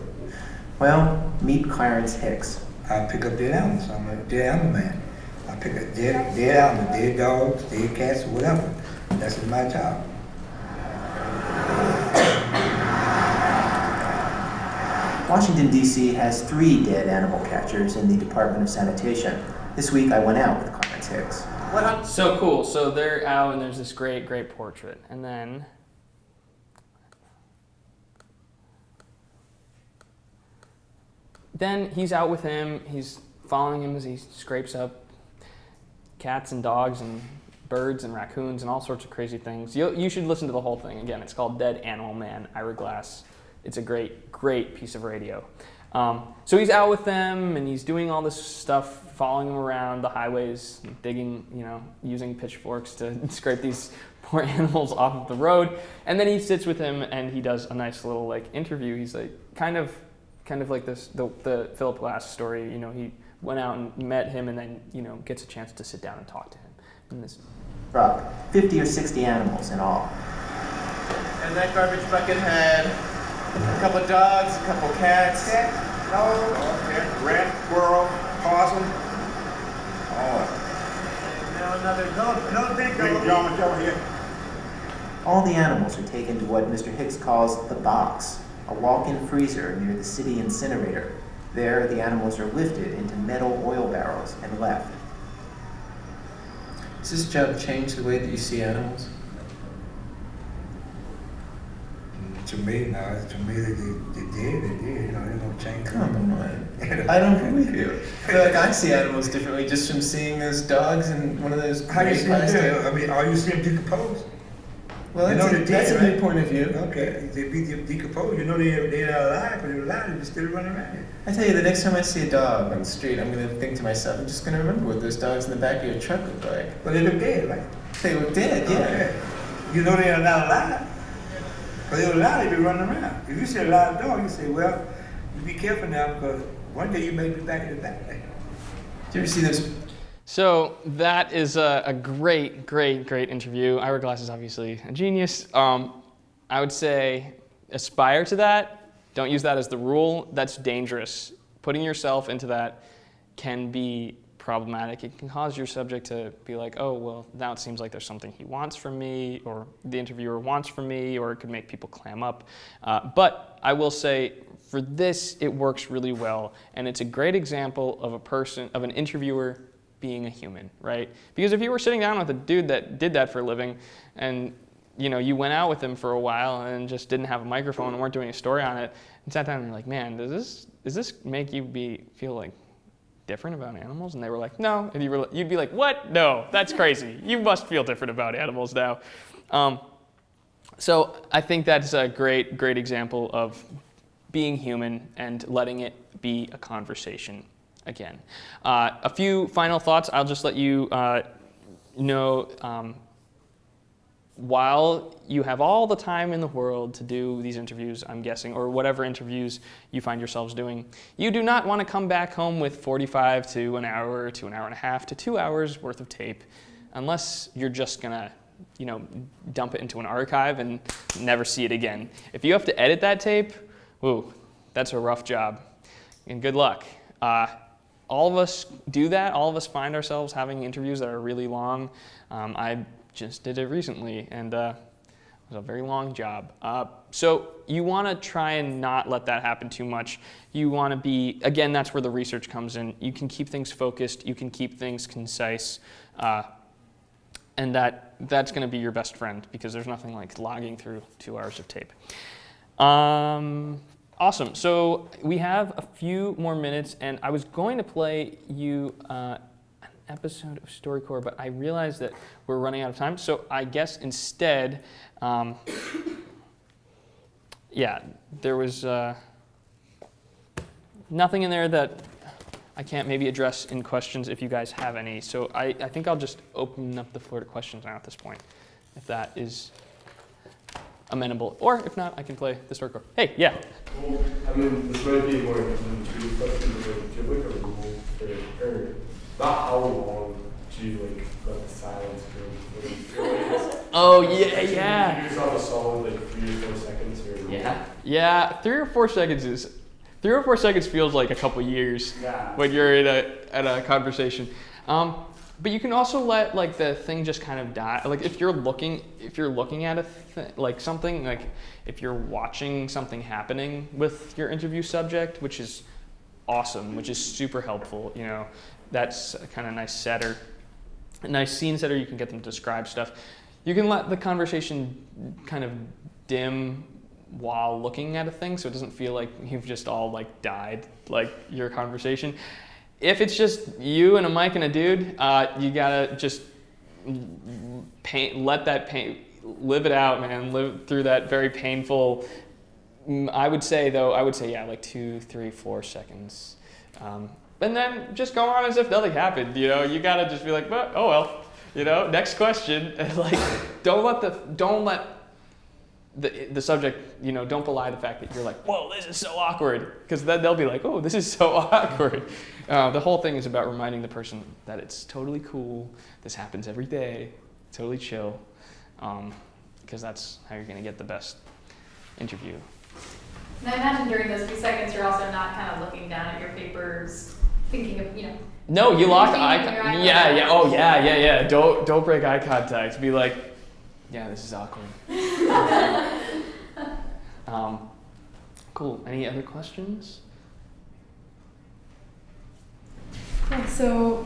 Well, meet Clarence Hicks. I pick up dead animals. I'm a dead animal man. I pick up dead animals, dead dogs, dead cats, whatever. That's my job. Washington, D.C. has 3 dead animal catchers in the Department of Sanitation. This week I went out with Clarence Hicks. So cool. So they're out and there's this great portrait. And then he's out with him. He's following him as he scrapes up cats and dogs and birds and raccoons and all sorts of crazy things. You should listen to the whole thing. Again, it's called Dead Animal Man, Ira Glass. It's a great piece of radio. So he's out with them, and he's doing all this stuff, following them around the highways, digging, you know, using pitchforks to scrape these poor animals off of the road. And then he sits with him, and he does a nice little like interview. He's like kind of like this the Philip Glass story. You know, he went out and met him, and then, you know, gets a chance to sit down and talk to him. And this Rob, 50 or 60 animals in all. And that garbage bucket had a couple dogs, a couple cats. Rat, squirrel, possum. And now another big Big over here. All the animals are taken to what Mr. Hicks calls the box, a walk-in freezer near the city incinerator. There, the animals are lifted into metal oil barrels and left. Does this job change the way that you see animals? To me, they did, you know, they're gonna change. Come on. I don't believe you. I feel like I see animals differently just from seeing those dogs and one of those. How do you see them? I mean, are you seeing them decompose? Well, You know that's a right? new point of view. Okay, they be decomposed. You know they're alive, but they're alive. They're still running around here. I tell you, the next time I see a dog on the street, I'm gonna think to myself, I'm just gonna remember what those dogs in the back of your truck look like. But they look dead, right? They look dead, yeah. Okay. You know they're not alive. But they're alive, they be running around. If you see a live dog, you say, well, you be careful now because one day you may be back in the back. Did you ever see those? So that is a great, great, great interview. Ira Glass is obviously a genius. I would say aspire to that. Don't use that as the rule. That's dangerous. Putting yourself into that can be problematic. It can cause your subject to be like, oh, well, now it seems like there's something he wants from me, or the interviewer wants from me, or it could make people clam up. But I will say, for this, it works really well, and it's a great example of an interviewer being a human, right? Because if you were sitting down with a dude that did that for a living, and you went out with him for a while and just didn't have a microphone and weren't doing a story on it, and sat down and you're like, man, does this make you feel like different about animals? And they were like, no. And you'd be like, what? No, that's crazy. You must feel different about animals now. So I think that's a great, great example of being human and letting it be a conversation again. A few final thoughts. I'll just let you know, while you have all the time in the world to do these interviews, I'm guessing, or whatever interviews you find yourselves doing, you do not want to come back home with 45 to an hour to an hour and a half to 2 hours worth of tape, unless you're just going to dump it into an archive and never see it again. If you have to edit that tape, ooh, that's a rough job, and good luck. All of us do that. All of us find ourselves having interviews that are really long. I just did it recently, and it was a very long job. So you want to try and not let that happen too much. You want to be, again, that's where the research comes in. You can keep things focused. You can keep things concise. And that's going to be your best friend, because there's nothing like logging through 2 hours of tape. Awesome. So we have a few more minutes, and I was going to play you an episode of StoryCorps, but I realized that we're running out of time. So I guess instead, there was nothing in there that I can't maybe address in questions if you guys have any. So I think I'll just open up the floor to questions now at this point, if that is amenable. Or if not, I can play the StoryCorps. Hey, yeah. Well, I mean, this might be more than 2 questions, but if you look at a rule for not how long do you let the silence go? Oh, yeah. Give yourself a solid 3 or 4 seconds or Yeah, 3 or 4 seconds is 3 or 4 seconds feels like a couple years when you're in a conversation. But you can also let the thing just kind of die. Like if you're looking at something, like if you're watching something happening with your interview subject, which is awesome, which is super helpful. That's a kind of nice setter, a nice scene setter. You can get them to describe stuff. You can let the conversation kind of dim while looking at a thing, so it doesn't feel like you've just all died your conversation. If it's just you and a mic and a dude, you gotta just let that pain, live it out, man. Live through that very painful. I would say 2, 3, 4 seconds, and then just go on as if nothing happened. You gotta just be like, oh well, next question. Don't let the subject, don't belie the fact that you're like, whoa, this is so awkward, because then they'll be like, oh, this is so awkward. The whole thing is about reminding the person that it's totally cool. This happens every day. Totally chill, because that's how you're going to get the best interview. And I imagine during those few seconds, you're also not kind of looking down at your papers, thinking of, No, you lock eye contact. Yeah. Oh, yeah. Don't break eye contact. Be like, yeah, this is awkward. Cool. Any other questions? Yeah, so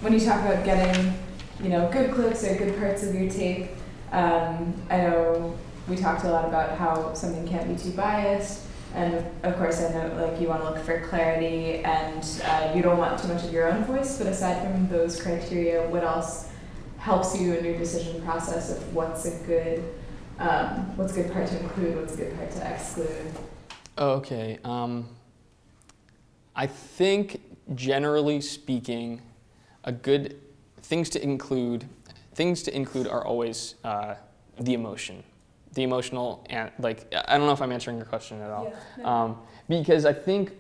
when you talk about getting, good clips or good parts of your tape, I know we talked a lot about how something can't be too biased, and of course I know you want to look for clarity and you don't want too much of your own voice, but aside from those criteria, what else helps you in your decision process of what's a good part to include, what's a good part to exclude? Okay. I think generally speaking, things to include are always the emotional, and like, I don't know if I'm answering your question at all. Yeah, no. Because I think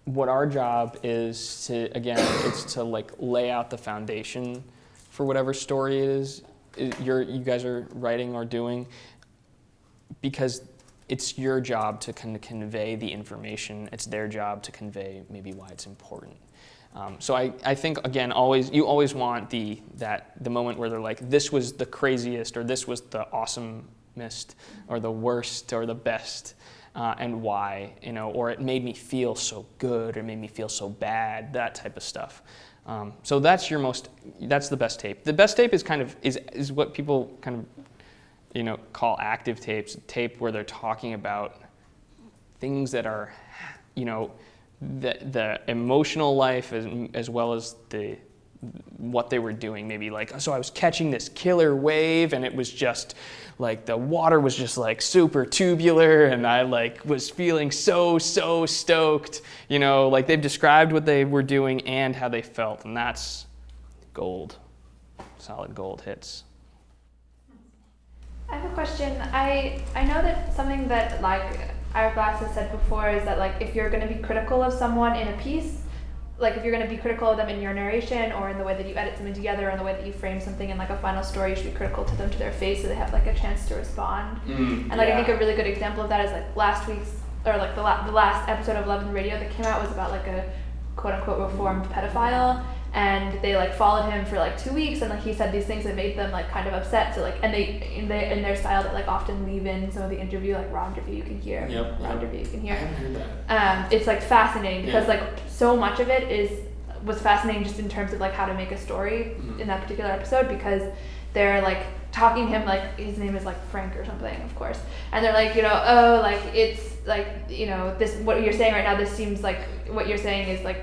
what our job is to like lay out the foundation for whatever story it is you guys are writing or doing, because it's your job to kind of convey the information. It's their job to convey maybe why it's important. So I think, again, you always want the moment where they're like, this was the craziest, or this was the awesomest, or the worst, or the best, and why, or it made me feel so good, or it made me feel so bad, that type of stuff. So that's the best tape. The best tape is what people kind of, call active tapes, tape where they're talking about things that are, the emotional life as well as what they were doing. Maybe like, so I was catching this killer wave, and it was just like the water was just like super tubular, and I like was feeling so stoked. Like they've described what they were doing and how they felt, and that's gold. Solid gold hits. I have a question. I know that something that like Hourglass has said before is that like if you're going to be critical of someone in a piece, like if you're going to be critical of them in your narration or in the way that you edit something together or in the way that you frame something in like a final story, you should be critical to them to their face so they have like a chance to respond. And like I think a really good example of that is like last week's, or like the last episode of Love and Radio that came out was about like a quote unquote reformed pedophile, and they like followed him for like 2 weeks, and like he said these things that made them like kind of upset. So like, and they in their style that like often leave in some of the interview, like raw interview you can hear. Raw interview you can hear. I haven't heard that. It's like fascinating because like so much of it was fascinating just in terms of like how to make a story in that particular episode, because they're like talking to him, like his name is like Frank or something, of course, and they're like, oh, like it's like, this, what you're saying right now, this seems like what you're saying is like,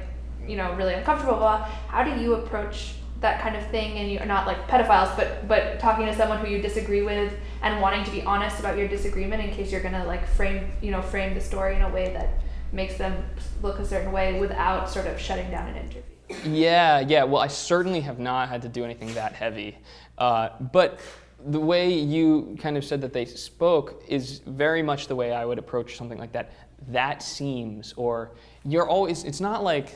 really uncomfortable, blah. How do you approach that kind of thing? And you're not like pedophiles, but talking to someone who you disagree with and wanting to be honest about your disagreement in case you're gonna like frame the story in a way that makes them look a certain way without sort of shutting down an interview. Yeah. Well, I certainly have not had to do anything that heavy, but the way you kind of said that they spoke is very much the way I would approach something like that. That seems, or you're always, it's not like,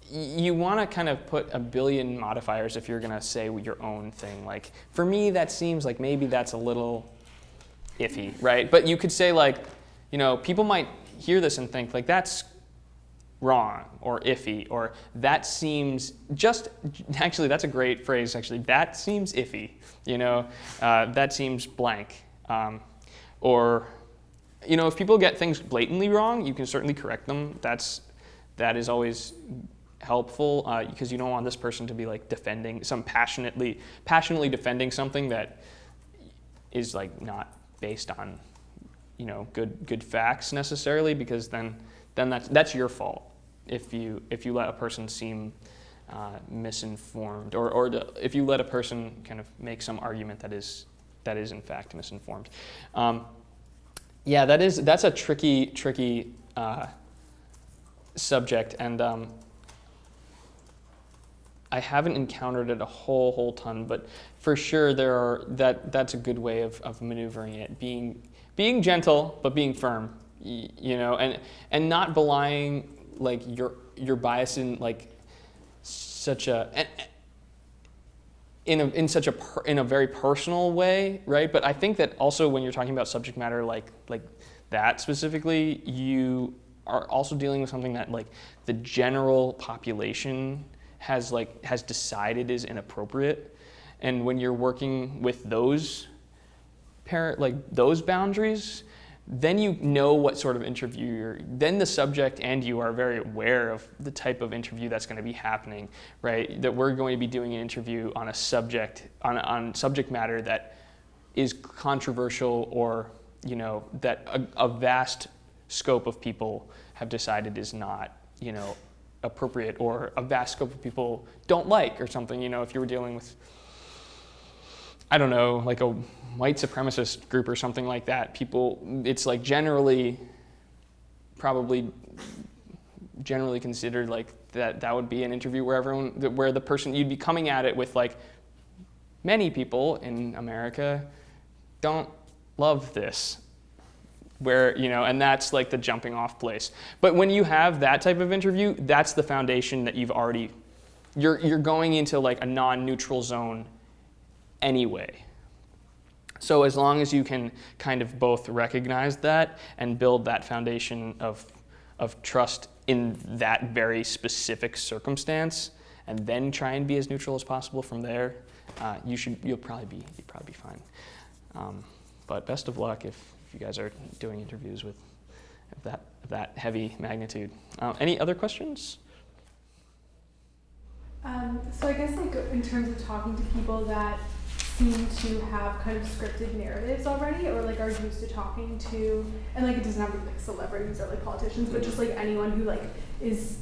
you want to kind of put a billion modifiers if you're going to say your own thing. Like, for me, that seems like maybe that's a little iffy, right? But you could say like, people might hear this and think like, that's wrong or iffy, or that seems actually, that's a great phrase, actually. That seems iffy, that seems blank. Or, if people get things blatantly wrong, you can certainly correct them. That is always helpful, because you don't want this person to be like passionately defending something that is like not based on good facts necessarily, because then that's your fault if you let a person seem misinformed, or if you let a person kind of make some argument that is in fact misinformed. That's a tricky subject, and I haven't encountered it a whole ton, but for sure that's a good way of maneuvering it, being gentle but being firm, and not belying like your bias in like such a in a very personal way, right? But I think that also when you're talking about subject matter like that specifically, you are also dealing with something that like the general population has decided is inappropriate, and when you're working with those boundaries, then you know what sort of interview then the subject and you are very aware of the type of interview that's going to be happening, right? That we're going to be doing an interview on a subject matter that is controversial, or that a vast scope of people have decided is not appropriate or a vast scope of people don't like or something. You know, if you were dealing with, I don't know, like a white supremacist group or something like that, it's like probably generally considered like that would be an interview where the person, you'd be coming at it with like, many people in America don't love this, where, you know, and that's like the jumping off place. But when you have that type of interview, that's the foundation that you're going into like a non-neutral zone anyway. So as long as you can kind of both recognize that and build that foundation of trust in that very specific circumstance, and then try and be as neutral as possible from there, you'll probably be fine. But best of luck if you guys are doing interviews with that heavy magnitude. Any other questions? So I guess like in terms of talking to people that seem to have kind of scripted narratives already, or like are used to talking to, and like it doesn't have to be like celebrities or like politicians, but just like anyone who like is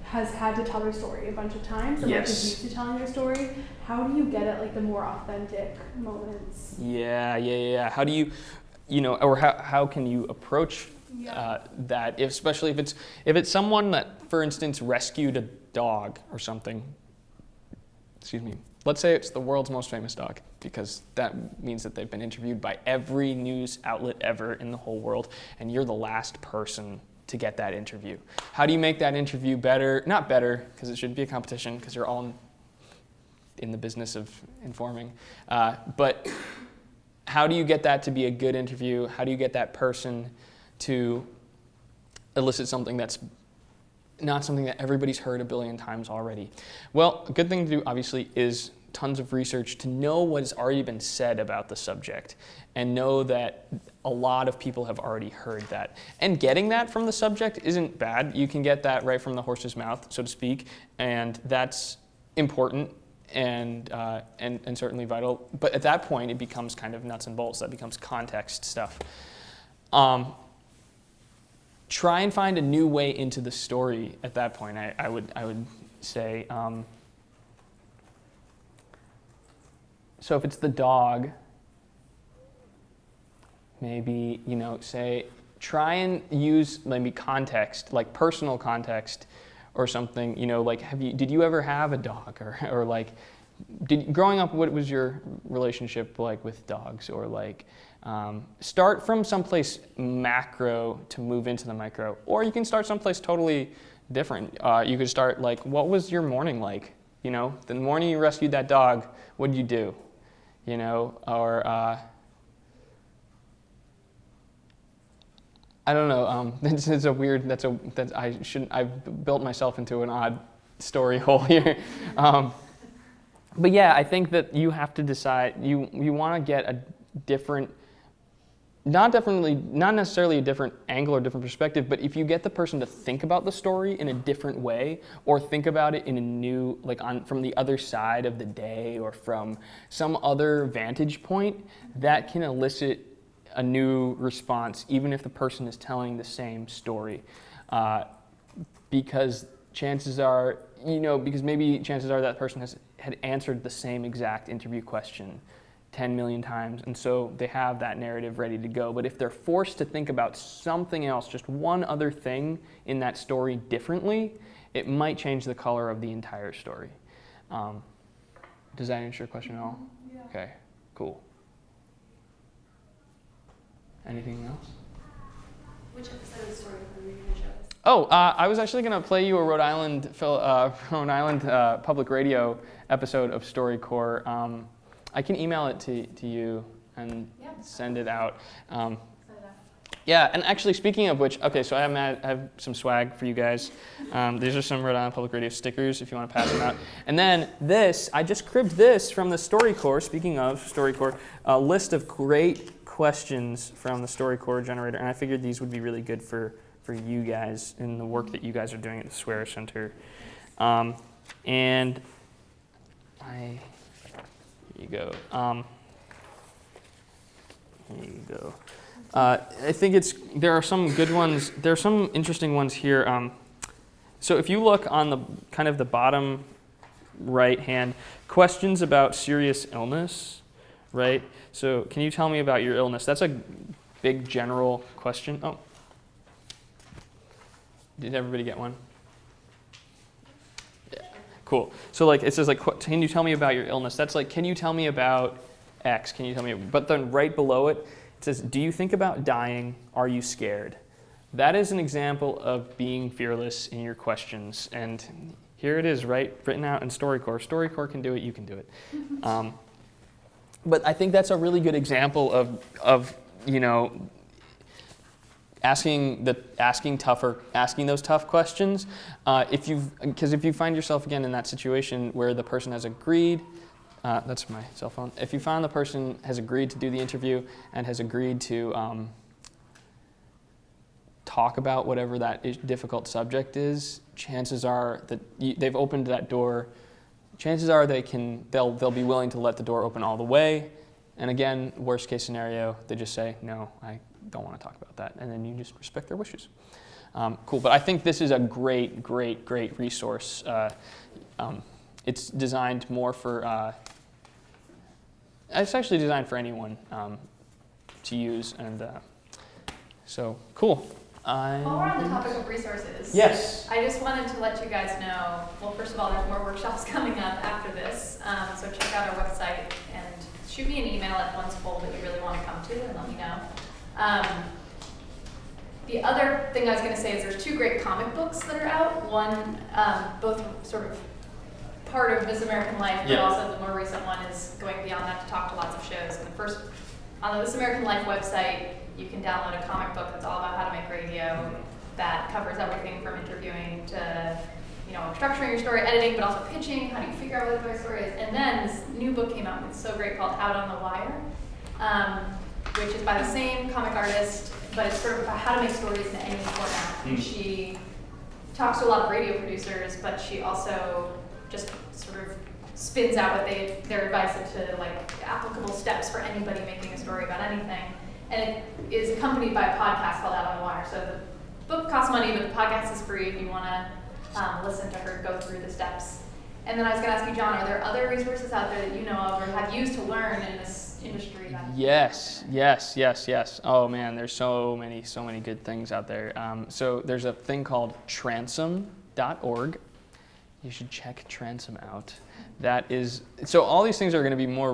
has had to tell their story a bunch of times and like is used to telling their story. How do you get at like the more authentic moments? Yeah. How do you know, or how can you approach that, especially if it's someone that, for instance, rescued a dog or something. Excuse me. Let's say it's the world's most famous dog, because that means that they've been interviewed by every news outlet ever in the whole world, and you're the last person to get that interview. How do you make that interview better? Not better, because it shouldn't be a competition, because you're all in the business of informing. But how do you get that to be a good interview? How do you get that person to elicit something that's not something that everybody's heard a billion times already? Well, a good thing to do, obviously, is tons of research to know what has already been said about the subject and know that a lot of people have already heard that. And getting that from the subject isn't bad. You can get that right from the horse's mouth, so to speak, and that's important and certainly vital. But at that point, it becomes kind of nuts and bolts. That becomes context stuff. Try and find a new way into the story at that point. I would say. So if it's the dog, maybe, try and use maybe context, like personal context or something, like did you ever have a dog or like, growing up, what was your relationship like with dogs, or like, start from someplace macro to move into the micro, or you can start someplace totally different. You could start like, what was your morning like? The morning you rescued that dog, what did you do? Or I don't know. I've built myself into an odd story hole here. But yeah, I think that you have to decide, you want to get a different, not necessarily a different angle or different perspective, but if you get the person to think about the story in a different way, or think about it in a new, from the other side of the day, or from some other vantage point, that can elicit a new response, even if the person is telling the same story. Because chances are that person had answered the same exact interview question 10 million times, and so they have that narrative ready to go. But if they're forced to think about something else, just one other thing in that story differently, it might change the color of the entire story. Does that answer your question at all? Yeah. Okay, cool. Anything else? Which episode of the story were you going to show us? Oh, I was actually going to play you a Rhode Island public radio episode of StoryCorps. I can email it to you and send it out. Yeah, and actually, speaking of which, okay, so I have some swag for you guys. These are some Rhode Island Public Radio stickers if you want to pass them out. And then this, I just cribbed this from the StoryCorps, speaking of StoryCorps, a list of great questions from the StoryCorps generator, and I figured these would be really good for you guys in the work that you guys are doing at the Swear Center. Here you go. Here you go. I think there are some good ones. There are some interesting ones here. So if you look on the kind of the bottom right hand, questions about serious illness, right? So can you tell me about your illness? That's a big general question. Oh, did everybody get one? Yeah. Cool. So like it says like, can you tell me about your illness? That's like, can you tell me about X? Can you tell me? But then right below it, it says, do you think about dying? Are you scared? That is an example of being fearless in your questions. And here it is, right, written out in StoryCorps. StoryCorps can do it, you can do it. But I think that's a really good example of you know, asking those tough questions. Because if you find yourself again in that situation where the person has agreed, that's my cell phone. If you find the person has agreed to do the interview and has agreed to talk about whatever that difficult subject is, chances are that they've opened that door. Chances are they'll be willing to let the door open all the way. And again, worst case scenario, they just say, no, I don't want to talk about that. And then you just respect their wishes. Cool, but I think this is a great, great, great resource. It's designed more for, it's actually designed for anyone to use. And so, cool. While we're on the topic of resources, yes. I just wanted to let you guys know, well, first of all, there's more workshops coming up after this, so check out our website and shoot me an email at one's full that you really want to come to and let me know. The other thing I was going to say is there's 2 great comic books that are out. One, both sort of part of This American Life, but also the more recent one is going beyond that to talk to lots of shows. And the first, on the This American Life website, you can download a comic book that's all about how to make radio that covers everything from interviewing to, you know, structuring your story, editing, but also pitching. How do you figure out what the best story is? And then this new book came out, and it's so great, called Out on the Wire, which is by the same comic artist, but it's sort of about how to make stories in any format. And she talks to a lot of radio producers, but she also just sort of spins out what their advice into like applicable steps for anybody making a story about anything. And it is accompanied by a podcast called Out on the Wire. So the book costs money, but the podcast is free if you want to listen to her go through the steps. And then I was going to ask you, John, are there other resources out there that you know of or have used to learn in this industry? Yes. Oh man, there's so many good things out there. So there's a thing called transom.org. You should check Transom out. That is, so all these things are going to be more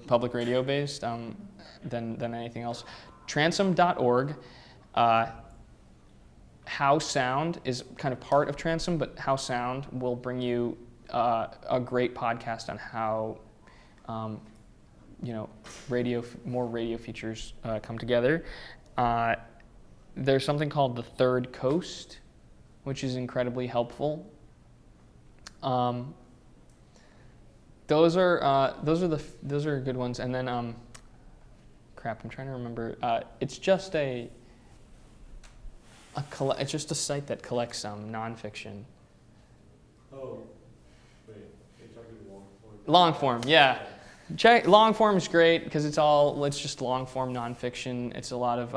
public radio based than anything else. Transom.org. How Sound is kind of part of Transom, but How Sound will bring you a great podcast on how more radio features come together. There's something called The Third Coast, which is incredibly helpful. Those are good ones. And then crap, I'm trying to remember. It's just it's just a site that collects nonfiction. Oh, wait, are you talking long form? Long form, yeah. Long form is great because it's just long form nonfiction. It's a lot of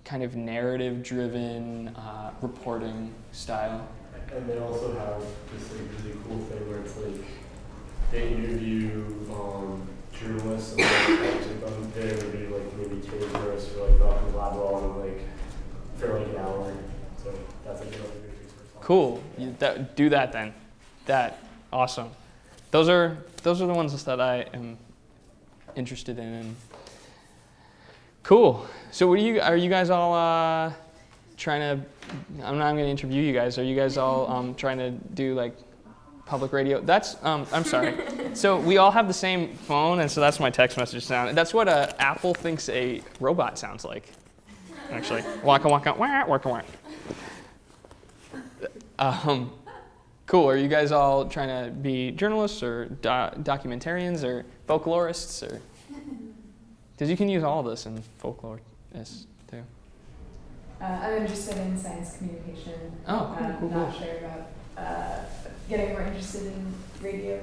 kind of narrative driven reporting style. And they also have this like really cool thing where it's like they interview journalists and like they interview like maybe Taylor Gross or like Malcolm Gladwell in like for like an hour. So that's like another good resource. Cool. Do that then. Awesome. Those are the ones that I am interested in. And cool. So are you guys all trying to? I'm going to interview you guys. Are you guys all trying to do like public radio? That's I'm sorry. So we all have the same phone, and so that's my text message sound. That's what Apple thinks a robot sounds like. Actually, waka waka wah waka wah. Cool. Are you guys all trying to be journalists or documentarians or folklorists or? Because you can use all of this in folklore too. I'm interested in science communication. Oh, cool. Not sure about getting more interested in radio,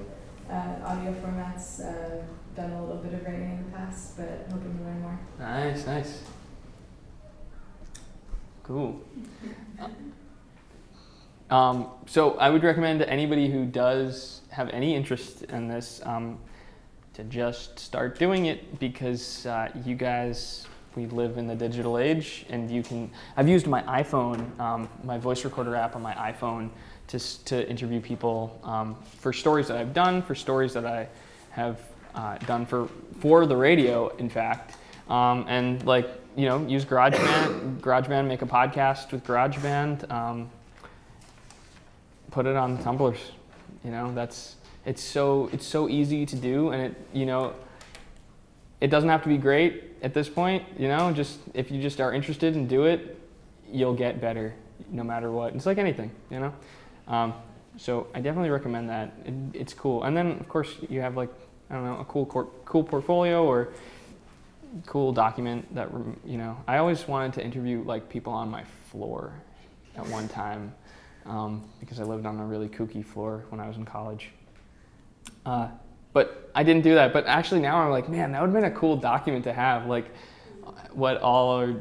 audio formats. Done a little bit of writing in the past, but hoping to learn more. Nice. Cool. So I would recommend to anybody who does have any interest in this to just start doing it, because you guys, we live in the digital age, and I've used my iPhone, my voice recorder app on my iPhone to interview people for stories that I've done, for stories that I have done for the radio, in fact, and use GarageBand, make a podcast with GarageBand, put it on tumblers. It's so easy to do, and it doesn't have to be great at this point. Just if you just are interested and do it, you'll get better no matter what. It's like anything, So I definitely recommend that. It's cool. And then of course you have a cool portfolio or cool document that I always wanted to interview people on my floor at one time, because I lived on a really kooky floor when I was in college. But I didn't do that. But actually now I'm like, man, that would have been a cool document to have, what all our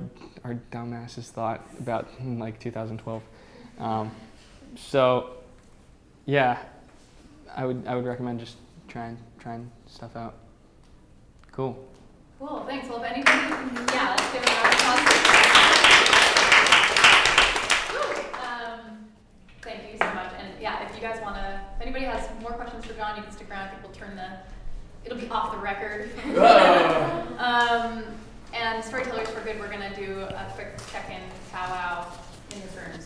dumbasses thought about in 2012. So yeah, I would recommend just trying stuff out. Cool. Cool, thanks. Well, if anybody, let's give a round of applause. Thank you so much. And if you guys if anybody has more questions for John, you can stick around. I think we'll it'll be off the record. And Storytellers for Good, we're gonna do a quick check-in powwow in this room.